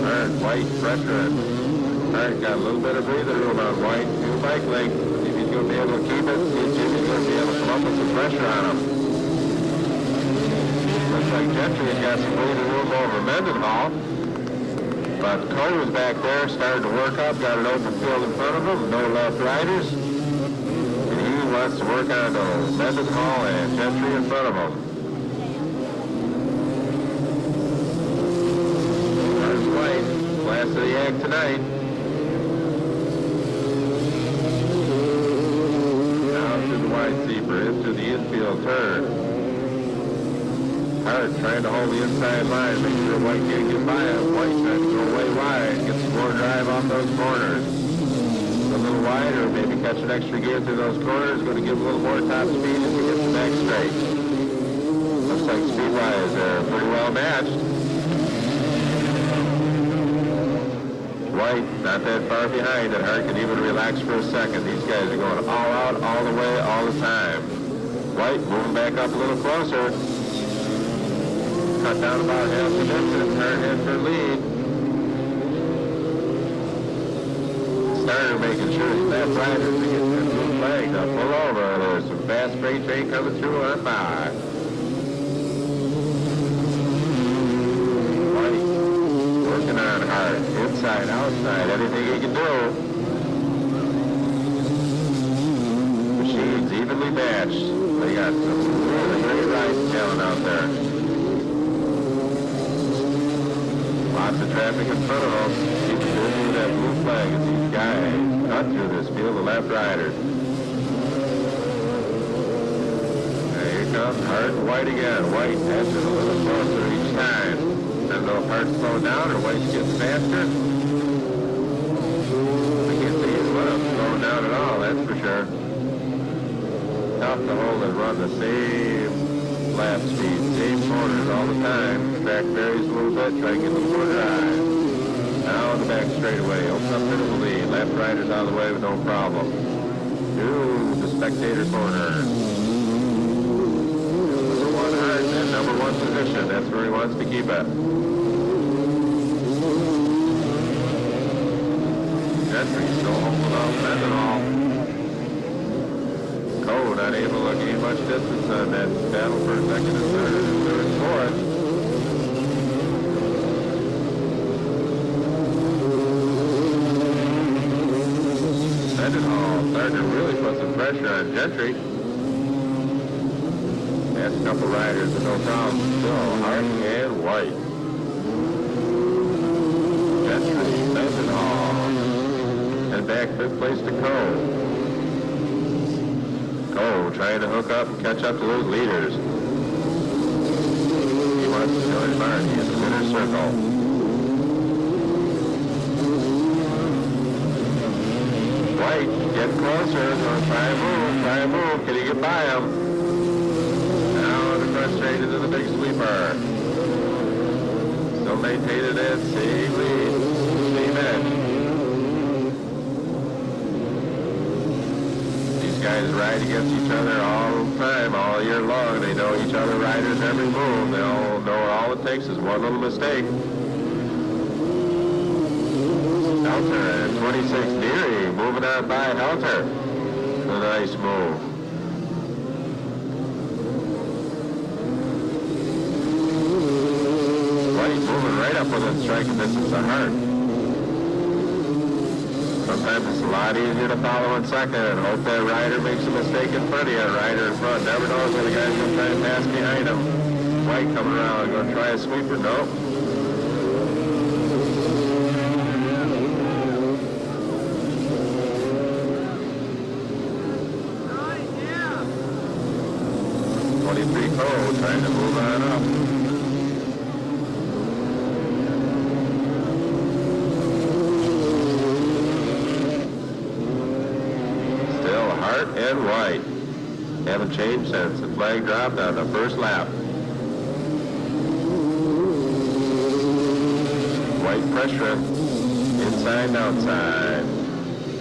Hart, White, pressuring. Hart got a little bit of breather room on White. 2-bike length. See if he's going to be able to keep it. See if Jimmy's going to be able to come up with some pressure on him. Looks like Gentry has got some breathing room over Mendenhall. But Cole was back there, started to work up, got an open field in front of him, no left riders. And he wants to work on those Mendenhall and Gentry in front of him. There's White, last of the act tonight. Now to the wide zebra, into the infield turn. Hart trying to hold the inside line, make sure White can't get by it. White trying to go way wide, get some more drive off those corners. A little wider, maybe catch an extra gear through those corners, going to give a little more top speed as he gets the back straight. Looks like speed-wise they're pretty well matched. White, not that far behind, and Hart can even relax for a second. These guys are going all out, all the way, all the time. White moving back up a little closer. Cut down about half the distance. Hart head for lead. Starter making sure he's left riders to get that blue flag to pull over. There's some fast freight train coming through on by. White working on Hart. Inside, outside, anything he can do. Machines evenly matched. They got some really great ride talent out there. Lots of traffic in front of them. Keep busy with that blue flag as these guys cut through this field of left riders. And here comes Hart and White again. White edges a little closer each time. I don't know if Hart's slowing down or White's getting faster. I can't see his left slowing down at all, that's for sure. Tough to hold and run the same lap speed, same corners all the time. Track varies a little bit, try to get a little more drive. Now in the back straightaway, open up into the lead. Left riders out of the way with no problem. To the spectator corner. Number one Hart in number one position. That's where he wants to keep it. Gentry still holding off Mendenhall. Cole not able to gain much distance on that battle for second and third and fourth. Mendenhall starting to really put some pressure on Gentry. Last couple riders with no problem. Still Hart and White. Gentry, Mendenhall. And back fifth place to Cole. Cole trying to hook up and catch up to those leaders. He wants to join Marty in the winner's circle. White, get closer. Gonna try and move. Can he get by him? Now on the front straight into the big sweeper. Still maintaining that same lead, same edge. Guys ride against each other all the time, all year long. They know each other riders every move. They'll know all it takes is one little mistake. Helter at 26, Deary moving on by Helter. A nice move. White moving right up within striking distance of Hart. Sometimes it's a lot easier to follow in second and hope that rider makes a mistake in front of you. Rider in front never knows when the guy's going to try and pass behind him. White coming around, going to try a sweeper. Nope. Cole trying to move on up. And White haven't changed since the flag dropped on the first lap. White pressuring inside and outside.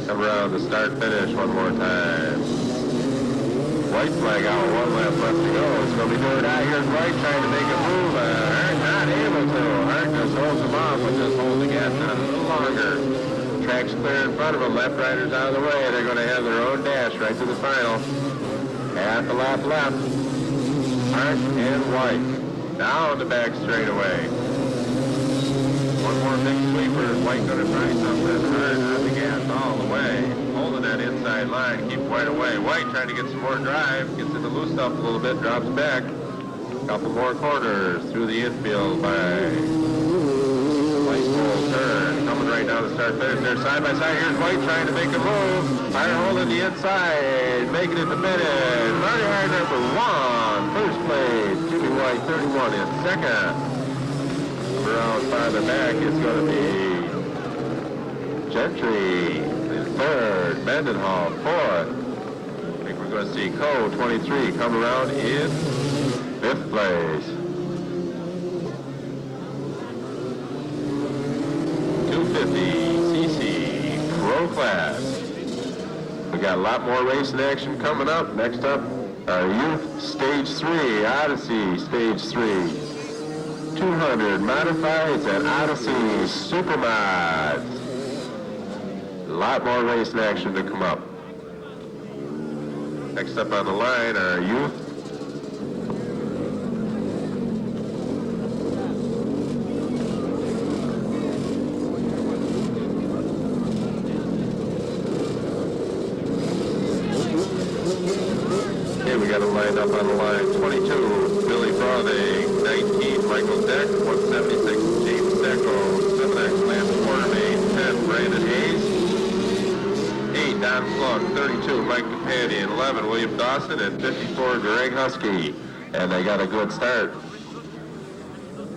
Come around the start finish one more time. White flag out, one lap left to go. It's going to be doing out here. White trying to make a move. Hart not able to. Hart just holds him off with just holding it a little longer. Track's clear in front of them. Left riders out of the way. They're going to have their own dash right to the final. Half a lap left. Hart and White. Down the back straightaway. One more big sweeper. White going to try something. Hart on the gas all the way. Holding that inside line. Keep White away. White trying to get some more drive. Gets into loose stuff a little bit. Drops back. Couple more corners through the infield by White. Full turn. Coming right down the start finish. They're side by side. Here's White trying to make a move. Hart holding the inside. Making it to finish. Marty Hart number one. First place. Jimmy White 31 in second. Around farther back, it's going to be Gentry in third, Mendenhall fourth. I think we're going to see Cole 23 come around in fifth place. 250 class. We got a lot more racing action coming up. Next up, our youth stage 3, Oddyssey stage 3. 200 modifieds at Oddyssey Supermods. A lot more racing action to come up. Next up on the line, our youth. Okay, we got them lined up on the line. 22, Billy Brothing. 19, Michael Deck. 176, James Deco. 7X Lance Quartermain. 10, Brandon Hayes. 8, Don Plug. 32, Mike Companion. 11, William Dawson. And 54, Greg Husky. And they got a good start.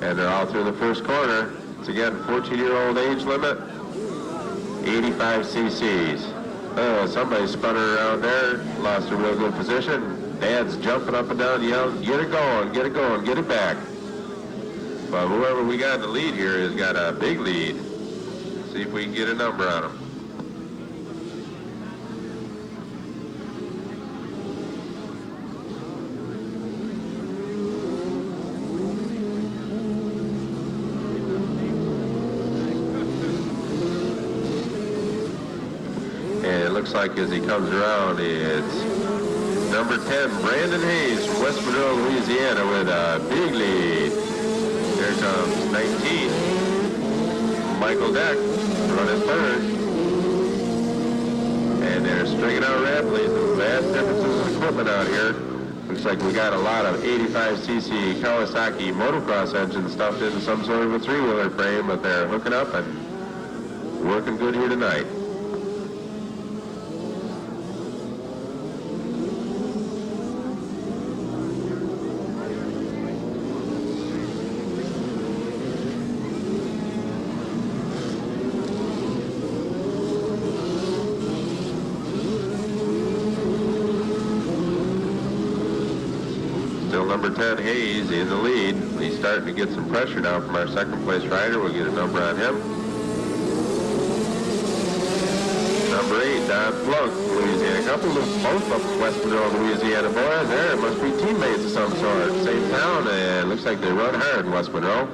And they're all through the first corner. It's again 14-year-old age limit. 85 cc's. Somebody spun her around there. Lost a real good position. Dad's jumping up and down yelling, get it going, get it going, get it back. But whoever we got in the lead here has got a big lead. See if we can get a number on him. And it looks like as he comes around, it's number 10, Brandon Hayes from West Monroe, Louisiana, with a big lead. Here comes 19, Michael Deck, running third. And they're stringing out rapidly. Some vast differences in equipment out here. Looks like we got a lot of 85cc Kawasaki motocross engines stuffed into some sort of a three-wheeler frame, but they're hooking up and working good here tonight. Number 10, Hayes, in the lead. He's starting to get some pressure now from our second place rider. We'll get a number on him. Number 8, Don Plunk, Louisiana. A couple of both of West Monroe, Louisiana boys there. Must be teammates of some sort. Same town, and looks like they run hard in West Monroe.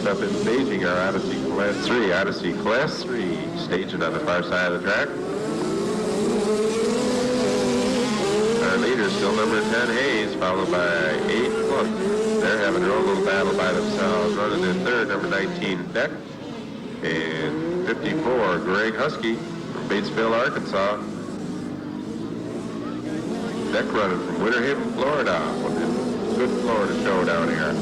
Up in staging our Oddyssey Class 3. Oddyssey Class 3 staging on the far side of the track. Our leader still number 10, Hayes, followed by 8, Plunk. They're having their own little battle by themselves. Running in third, number 19, Deck. And 54, Greg Husky from Batesville, Arkansas. Deck running from Winter Haven, Florida. Good Florida show down here.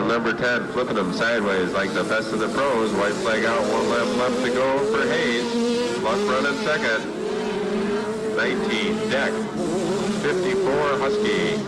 Number 10, flipping them sideways like the best of the pros. White flag out, one left to go for Hayes. Luck running second. 19, Deck. 54, Husky.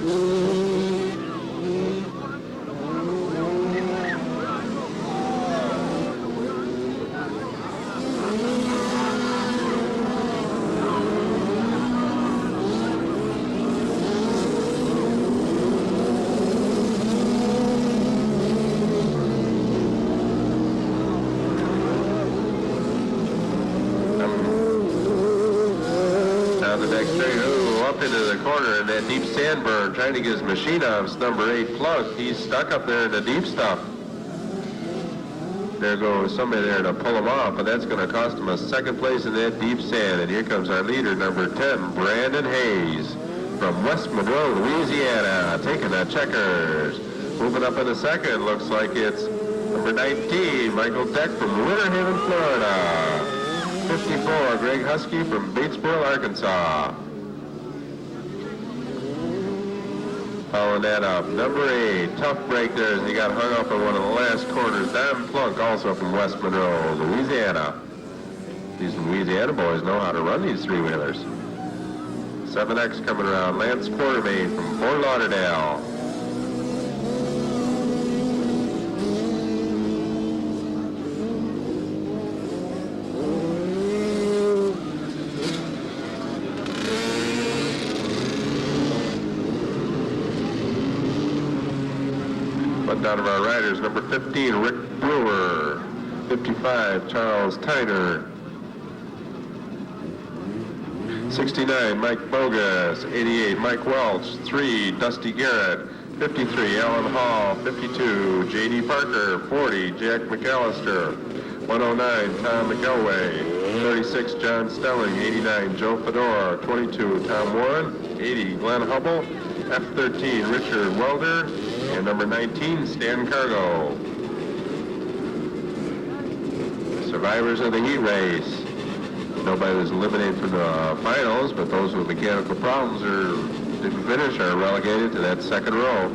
Into the corner in that deep sandburn, trying to get his machine off. It's number 8, Plug. He's stuck up there in the deep stuff. There goes somebody there to pull him off, but that's going to cost him a second place in that deep sand. And here comes our leader, number 10, Brandon Hayes from West Monroe, Louisiana, taking the checkers. Moving up in the second, looks like it's number 19, Michael Deck from Winter Haven, Florida. 54, Greg Husky from Batesboro, Arkansas. Following that up, number 8, tough break there as he got hung up in one of the last corners. Don Plunk, also from West Monroe, Louisiana. These Louisiana boys know how to run these three-wheelers. 7X coming around, Lance Quartermain from Fort Lauderdale. Out of our riders, number 15, Rick Brewer. 55, Charles Tyner. 69, Mike Bogus. 88, Mike Welch. 3, Dusty Garrett. 53, Alan Hall. 52, J.D. Parker. 40, Jack McAllister. 109, Tom McElway. 36, John Stelling. 89, Joe Fedor. 22, Tom Warren. 80, Glenn Hubble. F13, Richard Welder. And number 19, Stan Cargo. Survivors of the heat race. Nobody was eliminated from the finals, but those with mechanical problems or didn't finish are relegated to that second row.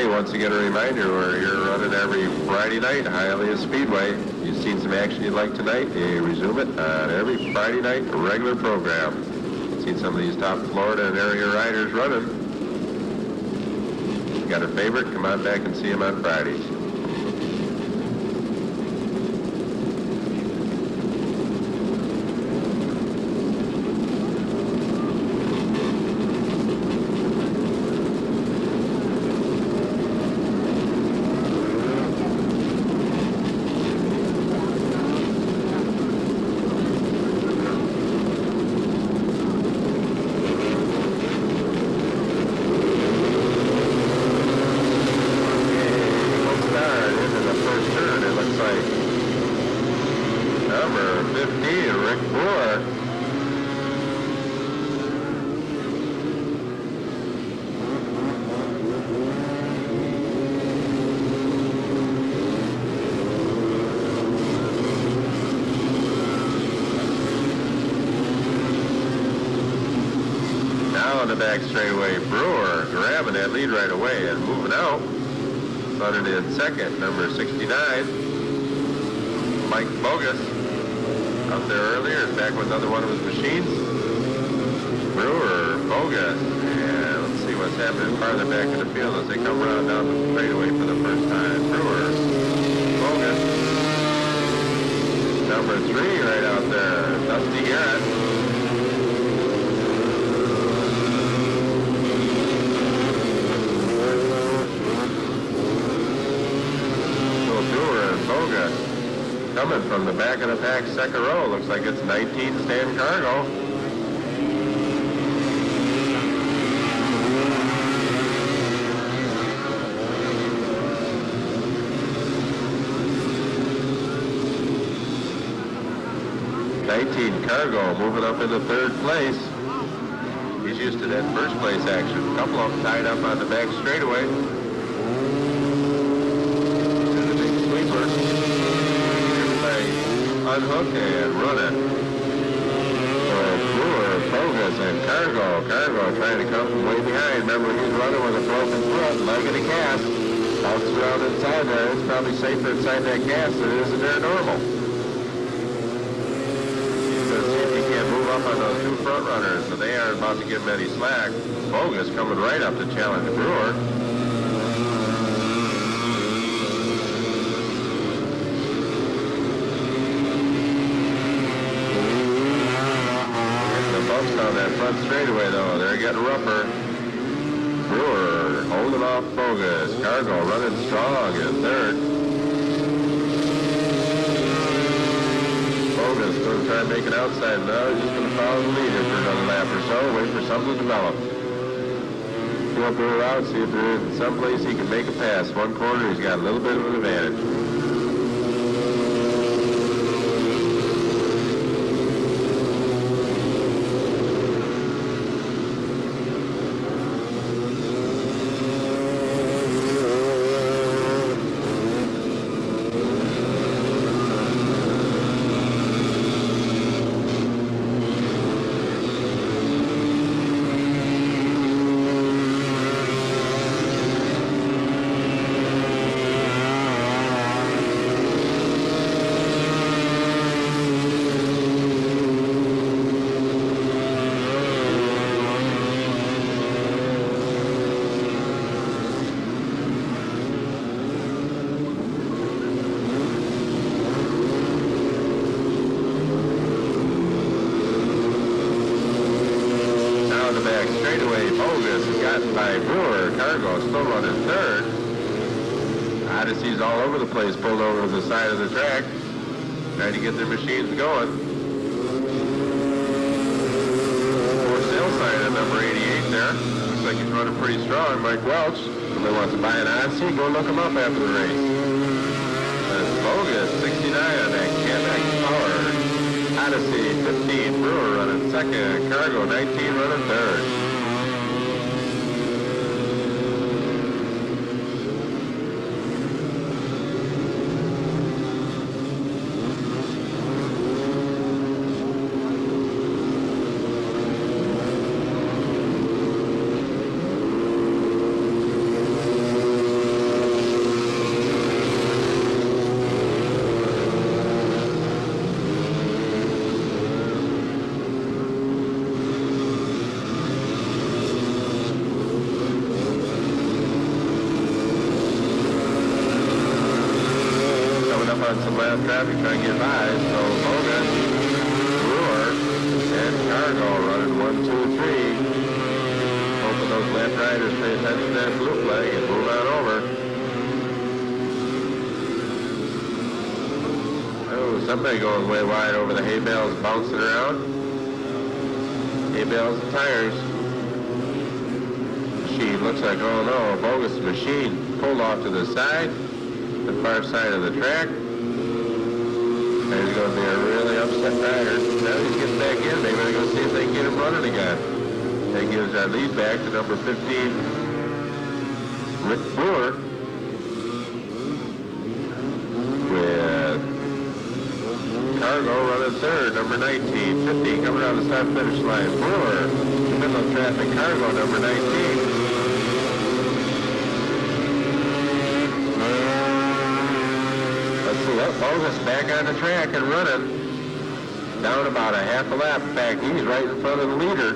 Once again, a reminder, we're here running every Friday night, Hialeah Speedway. You've seen some action you'd like tonight, they resume it on every Friday night, a regular program. Seen some of these top Florida and area riders running. You got a favorite? Come on back and see them on Fridays. The back straightaway, Brewer grabbing that lead right away and moving out. Started in second, number 69, Mike Bogus. Out there earlier, back with another one of his machines. Brewer, Bogus, and let's see what's happening farther back in the field as they come around down the straightaway for the first time. Brewer, Bogus. Number 3 right out there, Dusty Garrett. Coming from the back of the pack, second row, looks like it's 19, Stan Cargo. Cargo moving up into third place. He's used to that first place action. A couple of them tied up on the back straightaway. And the big sweeper. Unhook and run it. So Brewer, Bogus, and Cargo. Cargo trying to come from way behind. Remember, he's running with a broken foot, leg in a cast. Bounces around inside there. It's probably safer inside that cast than it is in there normal. So see if he can't move up on those two front runners. So they aren't about to give him any slack. Bogus coming right up to challenge Brewer. front straightaway, though. They're getting rougher. Brewer holding off Bogus. Cargo running strong in third. Bogus going to try and make it outside now. He's just going to follow the leader for another lap or so. Wait for something to develop. Go up Brewer out, see if there is someplace he can make a pass. One corner, he's got a little bit of an advantage. By Brewer. Cargo still running third. Odyssey's all over the place, pulled over to the side of the track, trying to get their machines going. For sale sign at number 88 there. Looks like he's running pretty strong. Mike Welch. Somebody wants to buy an Odyssey, go look him up after the race. That's Bogus, 69 on that Camex Power. Odyssey, 15. Brewer running second. Cargo, 19 running third. Some last traffic trying to get by, so Bogus, Brewer, and Cargo running 1, 2, 3. Hoping those left riders pay attention to that blue flag and move on over. Oh, somebody going way wide over the hay bales, bouncing around. Hay bales and tires. Machine looks like, oh no, Bogus machine pulled off to the side, the far side of the track. He's going to be a really upset rider. Now he's getting back in. Maybe they're going to see if they can get him running again. That gives our lead back to number 15, Rick Brewer, with Cargo running third, number 19, 15 coming around the start finish line. Brewer, middle of traffic. Cargo, number 19. Bogus back on the track and running. Down about a half a lap. In fact, he's right in front of the leader.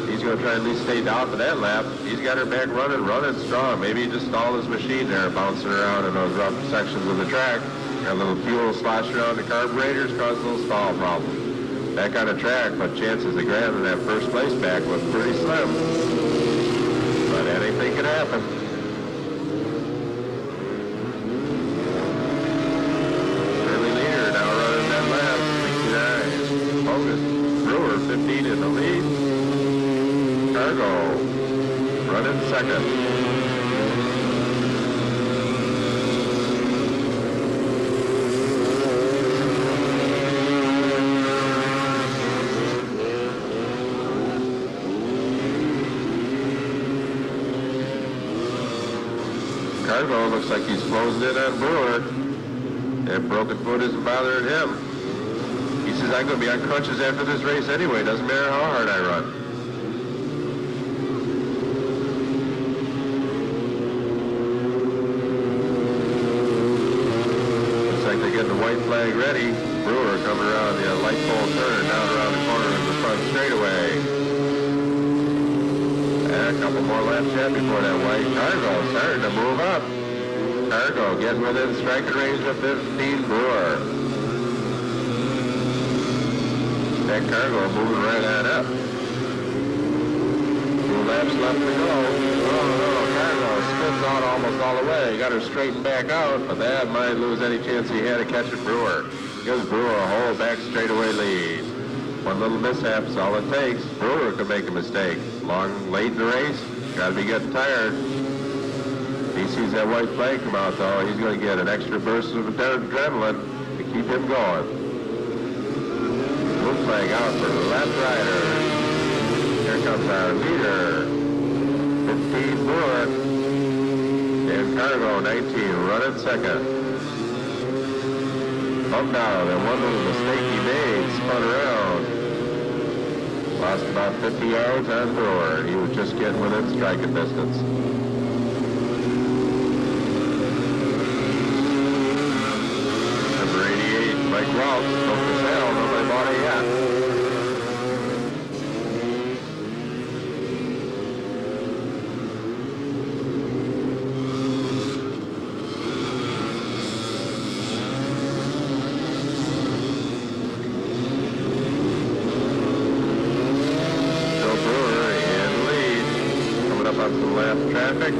He's going to try and at least stay down for that lap. He's got her back running strong. Maybe he just stalled his machine there, bouncing around in those rough sections of the track. Got a little fuel sloshing around the carburetors, caused a little stall problem. Back on the track, but chances of grabbing that first place back look pretty slim. But anything can happen. In the lead. Cargo running second. Cargo looks like he's closing in on Brewer. That broken foot isn't bothering him. He says, I'm going to be on crutches after this race anyway. Doesn't matter how hard I run. Looks like they're getting the white flag ready. Brewer coming around the light pole turn down around the corner of the front straightaway. And a couple more laps yet before that white. Cargo starting to move up. Cargo getting within striking range of 15 Brewer. That Cargo moving right on up. 2 laps left to go. Oh no, Cargo spins out almost all the way. Got her straightened back out, but that might lose any chance he had to catch a Brewer. Gives Brewer a whole back straightaway lead. One little mishap is all it takes. Brewer could make a mistake. Late in the race, got to be getting tired. If he sees that white flag come out, though, he's going to get an extra burst of adrenaline to keep him going. Blue flag out for the left rider. Here comes our leader, 15 Brewer. Dan Cargo, 19, running second. Up down, and one little mistake he made, spun around. Lost about 50 yards on Brewer. He was just getting within striking distance. Number 88, Mike Ralph, spoke to sale. Nobody bought it yet. Traffic.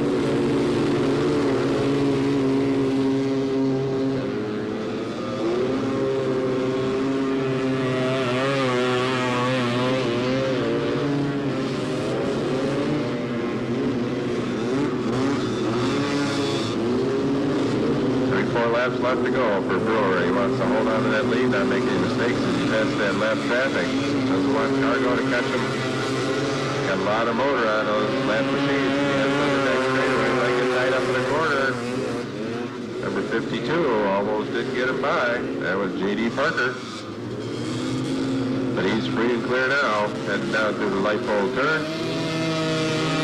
Laps left to go for Brewer. He wants to hold on to that lead, not make any mistakes as he passes that lap traffic. Doesn't want Cargo to catch him. Got a lot of motor on those lap machines. He has on the next straightaway, might get tied up in the corner. Number 52 almost didn't get him by. That was J.D. Parker. But he's free and clear now, heading down through the light pole turn.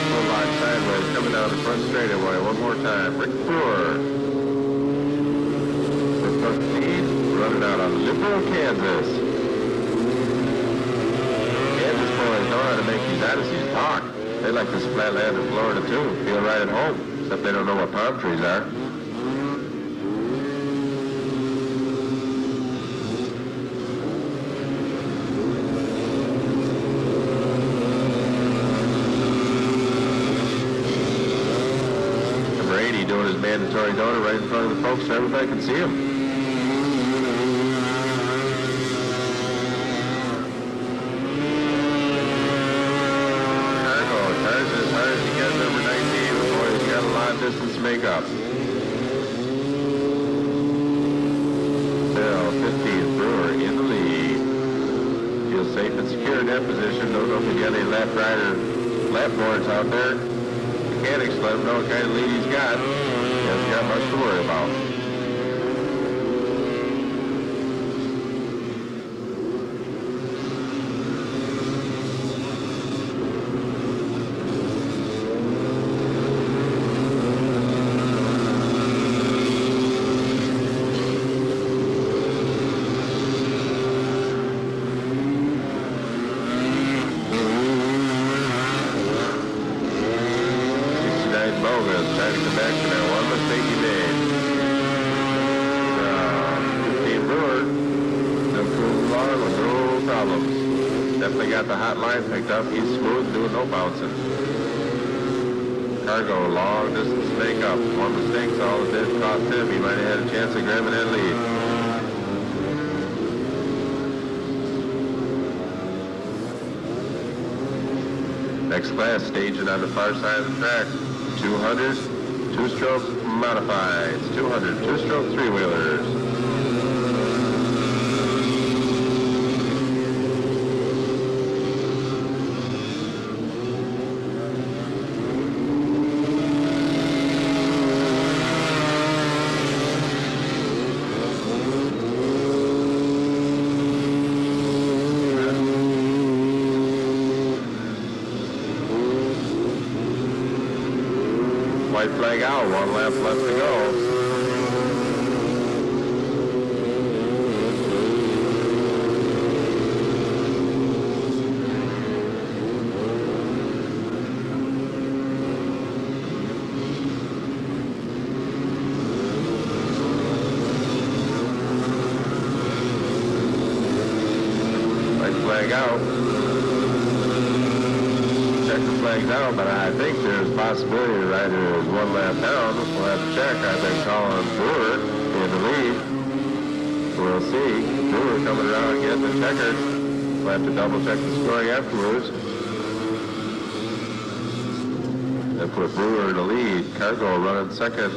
Full lock sideways, coming down the front straightaway. One more time, Rick Brewer. Running out of Liberal, Kansas. Kansas boys know how to make these Odysseys talk. They like this flat land in Florida too. Feel right at home, except they don't know what palm trees are. Number 80 doing his mandatory donut right in front of the folks so everybody can see him. Distance make up. Still 15th Brewer in the lead. Feels safe and secure in that position. Don't know if we got any lap boards out there. Mechanics let him know what kind of lead he's got. He hasn't got much to worry about. Picked up, he's smooth, doing no bouncing. Cargo, long distance make up. One mistake's all it did cost him. He might have had a chance of grabbing that lead. Next class staging on the far side of the track. 200, two-stroke modifieds. 200, two-stroke three-wheelers. White flag out, 1 lap left to go. White flag flag out. Checker flag's out, but I think there's a possibility the rider is one lap down. We'll have to check. I've been calling Brewer in the lead. We'll see. Brewer coming around again the checker. We'll have to double check the scoring afterwards. That put Brewer in the lead. Cargo running second.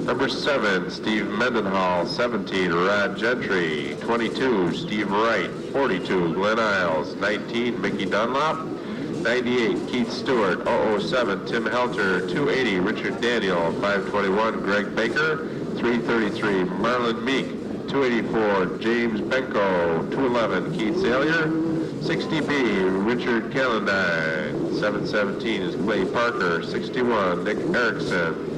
Number 7, Steve Mendenhall. 17, Rod Gentry. 22, Steve Wright. 42, Glenn Isles. 19, Mickey Dunlop. 98, Keith Stewart. 007, Tim Helter. 280, Richard Daniel. 521, Greg Baker. 333, Marlon Meek. 284, James Benko. 211, Keith Salyer. 60B, Richard Callandine. 717 is Clay Parker. 61, Nick Erickson.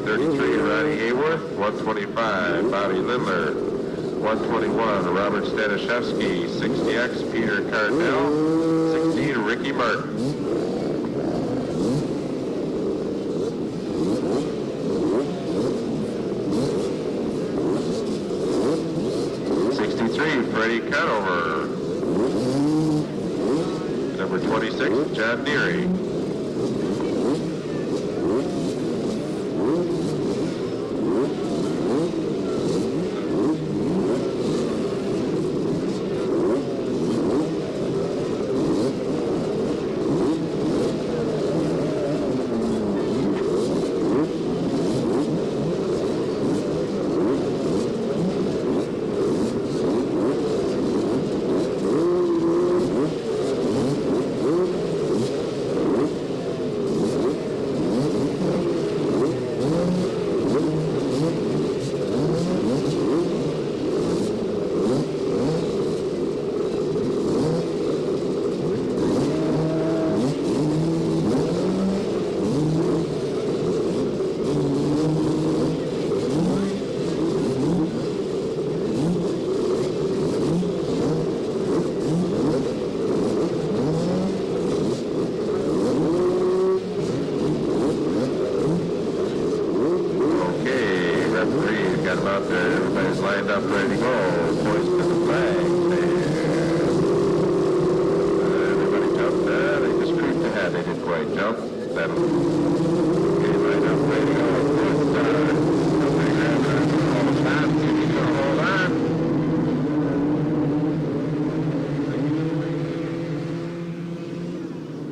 33, Ronnie Hayworth. 125, Bobby Lindler. 121, Robert Stanishevsky. 60X, Peter Cardell. 16, Ricky Martin. Freddie Conover. Number 26, John Neary.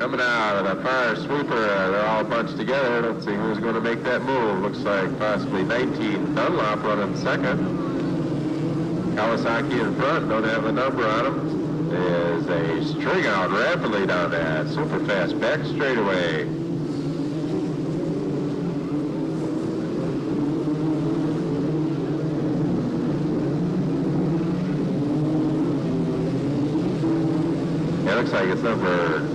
Coming out of the fire sweeper, they're all bunched together. Let's see who's going to make that move. Looks like possibly 19, Dunlop running second. Kawasaki in front, don't have the number on him. There's a string out rapidly down that super fast back straightaway. It looks like it's number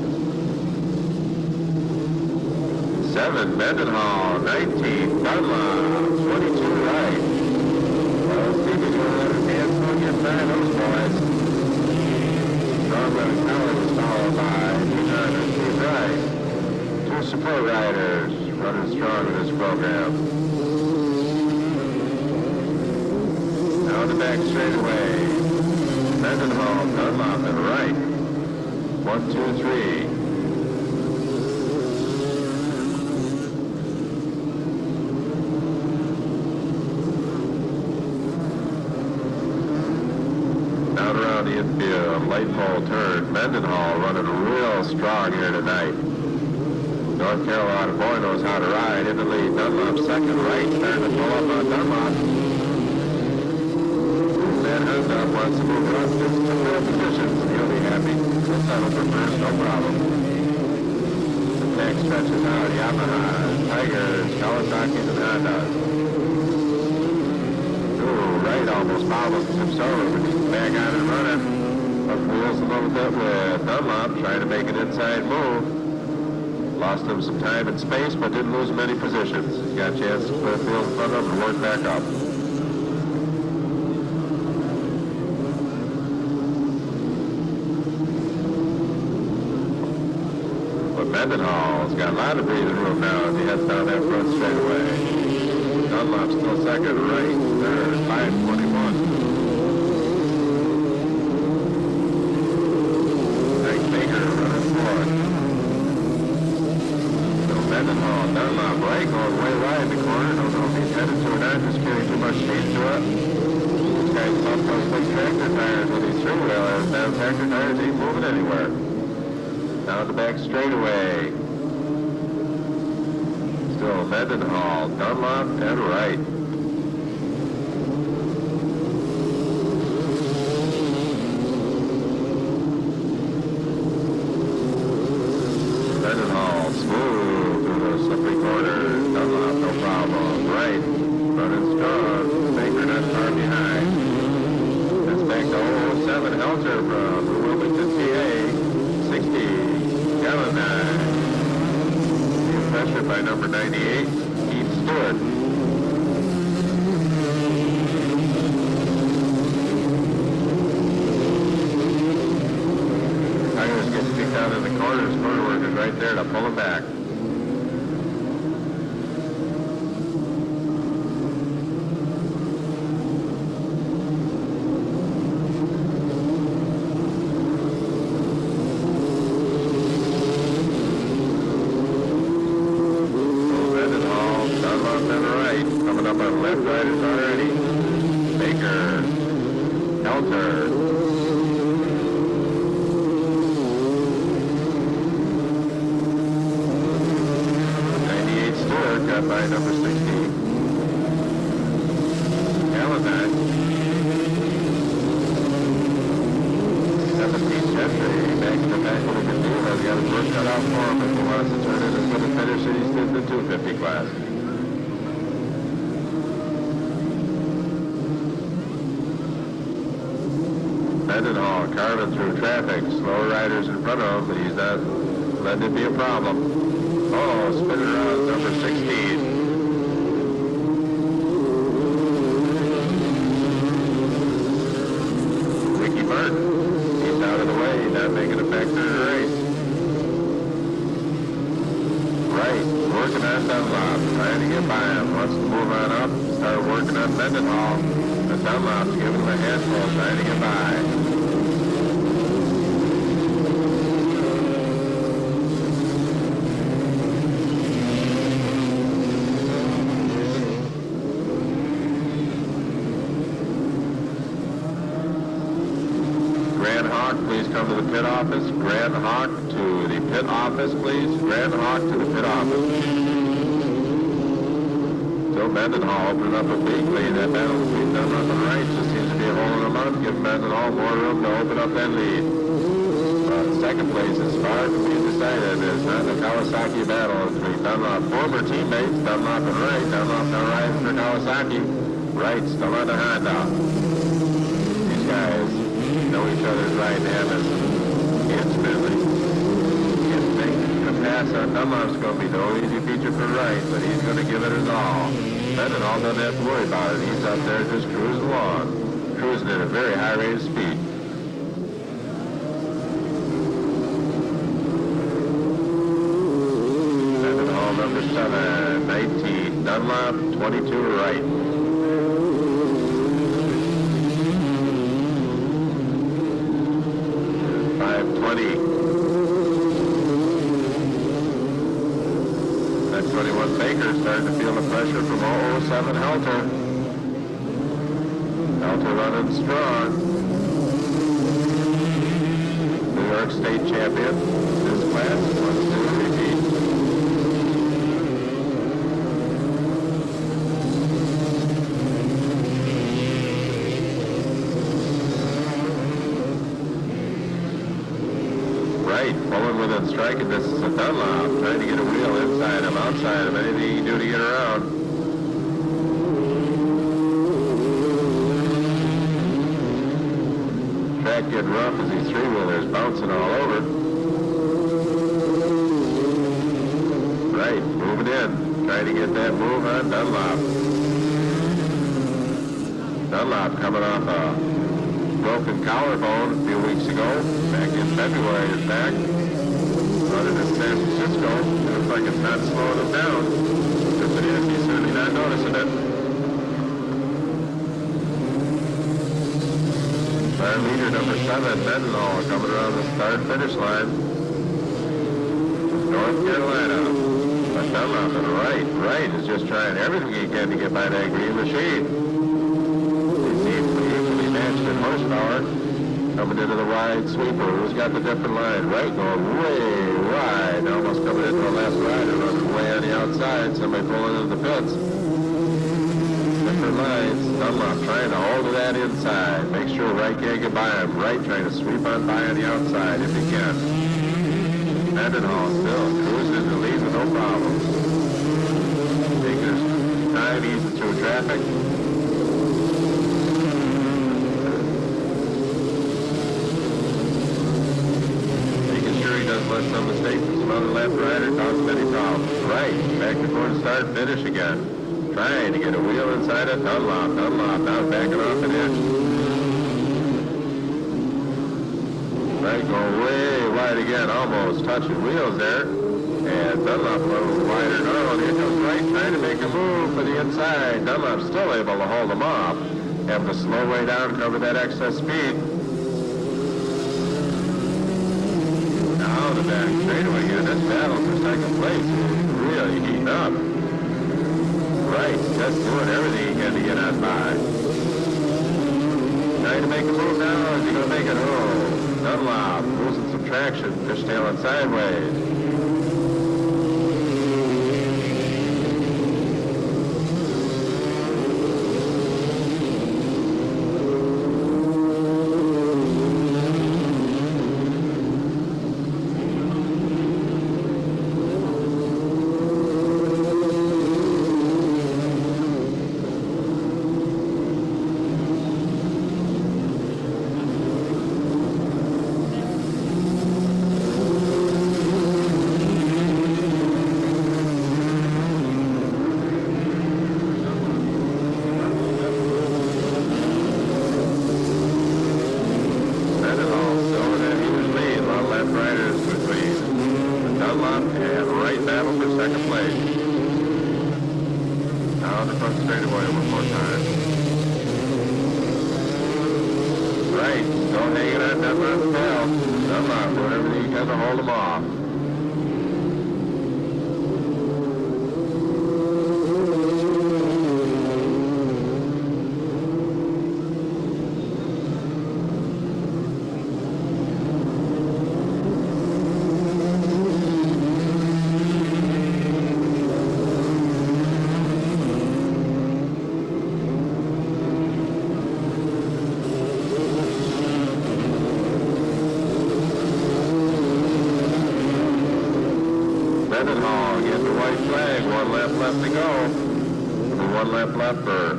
7, Mendenhall. 19, Dunlop. 22, Wright. Well, Stevie's going to let his hands go get by those boys. Strong running Howard was followed by Dijon and Steve Wright. 2 support riders running strong in this program. Now the back straightaway. Mendenhall, Dunlop, and Wright. 1, 2, 3. The infield, light pole turn. Mendenhall running real strong here tonight. North Carolina boy knows how to ride. In the lead, Dunlop second, right, starting to pull up on Dunlop. That Dunlop wants to move up to third positions. He'll be happy. He'll settle for first, no problem. The next stretches out, Yamaha, Tigers, Kawasaki's, and Hondas. right, almost fouled himself, but he's back on and running. Up wheels a little bit with Dunlop, trying to make an inside move. Lost him some time and space, but didn't lose many positions. He's got a chance to put wheels in front of him and work back up. But Mendenhall's got a lot of breathing room now as he heads down that front straightaway. Dunlop still second, right, third, 5:21. Mendenhall, Dunlop, right, going way wide in the corner. Don't know if he's headed to it or not, just carrying too much speed to it. This guy's pumped those big tractor tires when he's through. Well, as down tractor tires ain't moving anywhere. Down the back straightaway. Still Mendenhall, Dunlop, and right. Mendenhall, smooth through the slippery corners. Dunlop, no problem. Right, running strong. Baker not far behind. That's back to 007 Helter from Wilmington, PA. 60, Gallon 9. Being pressured by number 98, Keith Salyer. Tires get kicked out in the corners. Corner workers right there to pull him back. Mendenhall, Dunlop and right. Coming up on left riders already. Baker, Helter. 98 Stewart got by number 16. Gallagher. 17 Gentry. Back to back with a good deal. He's got his work cut out for him if he wants to turn it into the finish that he's did in the 250 class. Mendenhall carving through traffic. Slow riders in front of him, but he's not letting it be a problem. Oh, spinning around number 16. Ricky Martin. He's out of the way, not making a factor in the race. Right, working on Dunlop, trying to get by him. Wants to move on up, start working on Mendenhall. But Dunlop's giving him a handful, trying to get by. Please come to the pit office. Grand Hawk to the pit office, please. Grand Hawk to the pit office. Still Mendenhall opening up a big lead. That battle between Dunlop and right just seems to be holding them up, giving Mendenhall more room to open up that lead. Second place is far to be decided. It's not the Kawasaki battle between Dunlop former teammates, Dunlop and Wright. Dunlop now riding for Kawasaki. Wright still on the Honda. These guys know each other's right habits intimately. A pass on Dunlop's going to be no easy feature for Wright, but he's going to give it his all. Mendenhall doesn't have to worry about it. He's up there just cruising along, cruising at a very high rate of speed. Mendenhall number 7, 19, Dunlop, 22, Wright. 5:20. That 21 Baker starting to feel the pressure from 007 Helter. Helter running strong. New York State champion. This class wants to repeat. Pulling within striking distance of Dunlop, trying to get a wheel inside him, outside him, anything he can do to get around. getting rough as these three-wheelers bouncing all over. Right, moving in. Trying to get that move on Dunlop. Dunlop coming off a broken collarbone a few weeks ago. Back in February, in fact. Running in San Francisco. It looks like it's not slowing him down. If it is, he's certainly not noticing it. Our leader, number 7, Mendenhall, coming around the start-finish line. North Carolina. But Dunlop on the right is just trying everything he can to get by that green machine. He seems to be equally matched in horsepower. Coming into the wide sweeper. Who's got the different line? Right going way wide. Almost coming into the last rider, running way on the outside. Somebody pulling into the pits. Different lines. Dunlop trying to hold to that inside. Make sure Wright can't get by him. Wright trying to sweep on by on the outside if he can. Mendenhall still cruising the lead with no problem. Taking his time, easing through traffic. Making sure he doesn't let some mistakes from some other left rider cause any problems. Right, back before the start, finish again. Trying to get a wheel inside of Dunlop. Dunlop now backing off an inch. Right, going way wide again, almost touching wheels there. And Dunlop a little wider now. And here comes Wright trying to make a move for the inside. Dunlop's still able to hold him off. Having to slow way down, cover that excess speed. Now the back straightaway here. This battle for second place is really heating up. Right, just doing everything he can to get on by. Trying to make a move now. Is he going to make it? Oh, Dunlop losing some traction, fishtailing sideways. Mendenhall getting the white flag. 1 lap left to go. 1 lap left for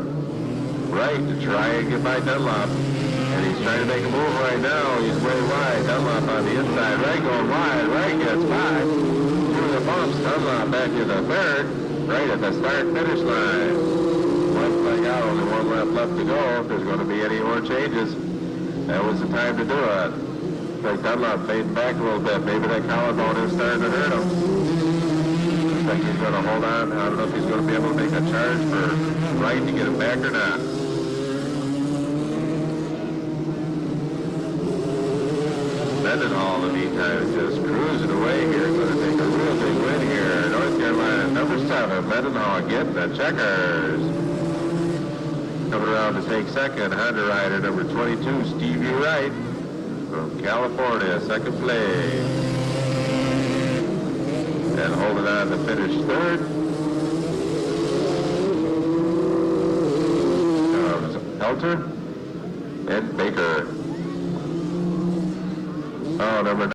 Wright to try and get by Dunlop. And he's trying to make a move right now. He's way wide. Dunlop on the inside. Wright going wide. Wright gets by. Through the bumps. Dunlop back to the third. Right at the start-finish line. White flag out. Only 1 lap left to go. If there's going to be any more changes, that was the time to do it. Like Dunlop fading back a little bit. Maybe that collarbone is starting to hurt him. Looks like he's going to hold on. I don't know if he's going to be able to make a charge for Wright to get him back or not. Mendenhall, in the meantime, is just cruising away here. Going to take a real big win here. North Carolina, number 7, Mendenhall getting the checkers. Coming around to take second, Honda rider number 22, Stevie Wright. From California, second place. And holding on to finish third. Helter and Baker. Oh, number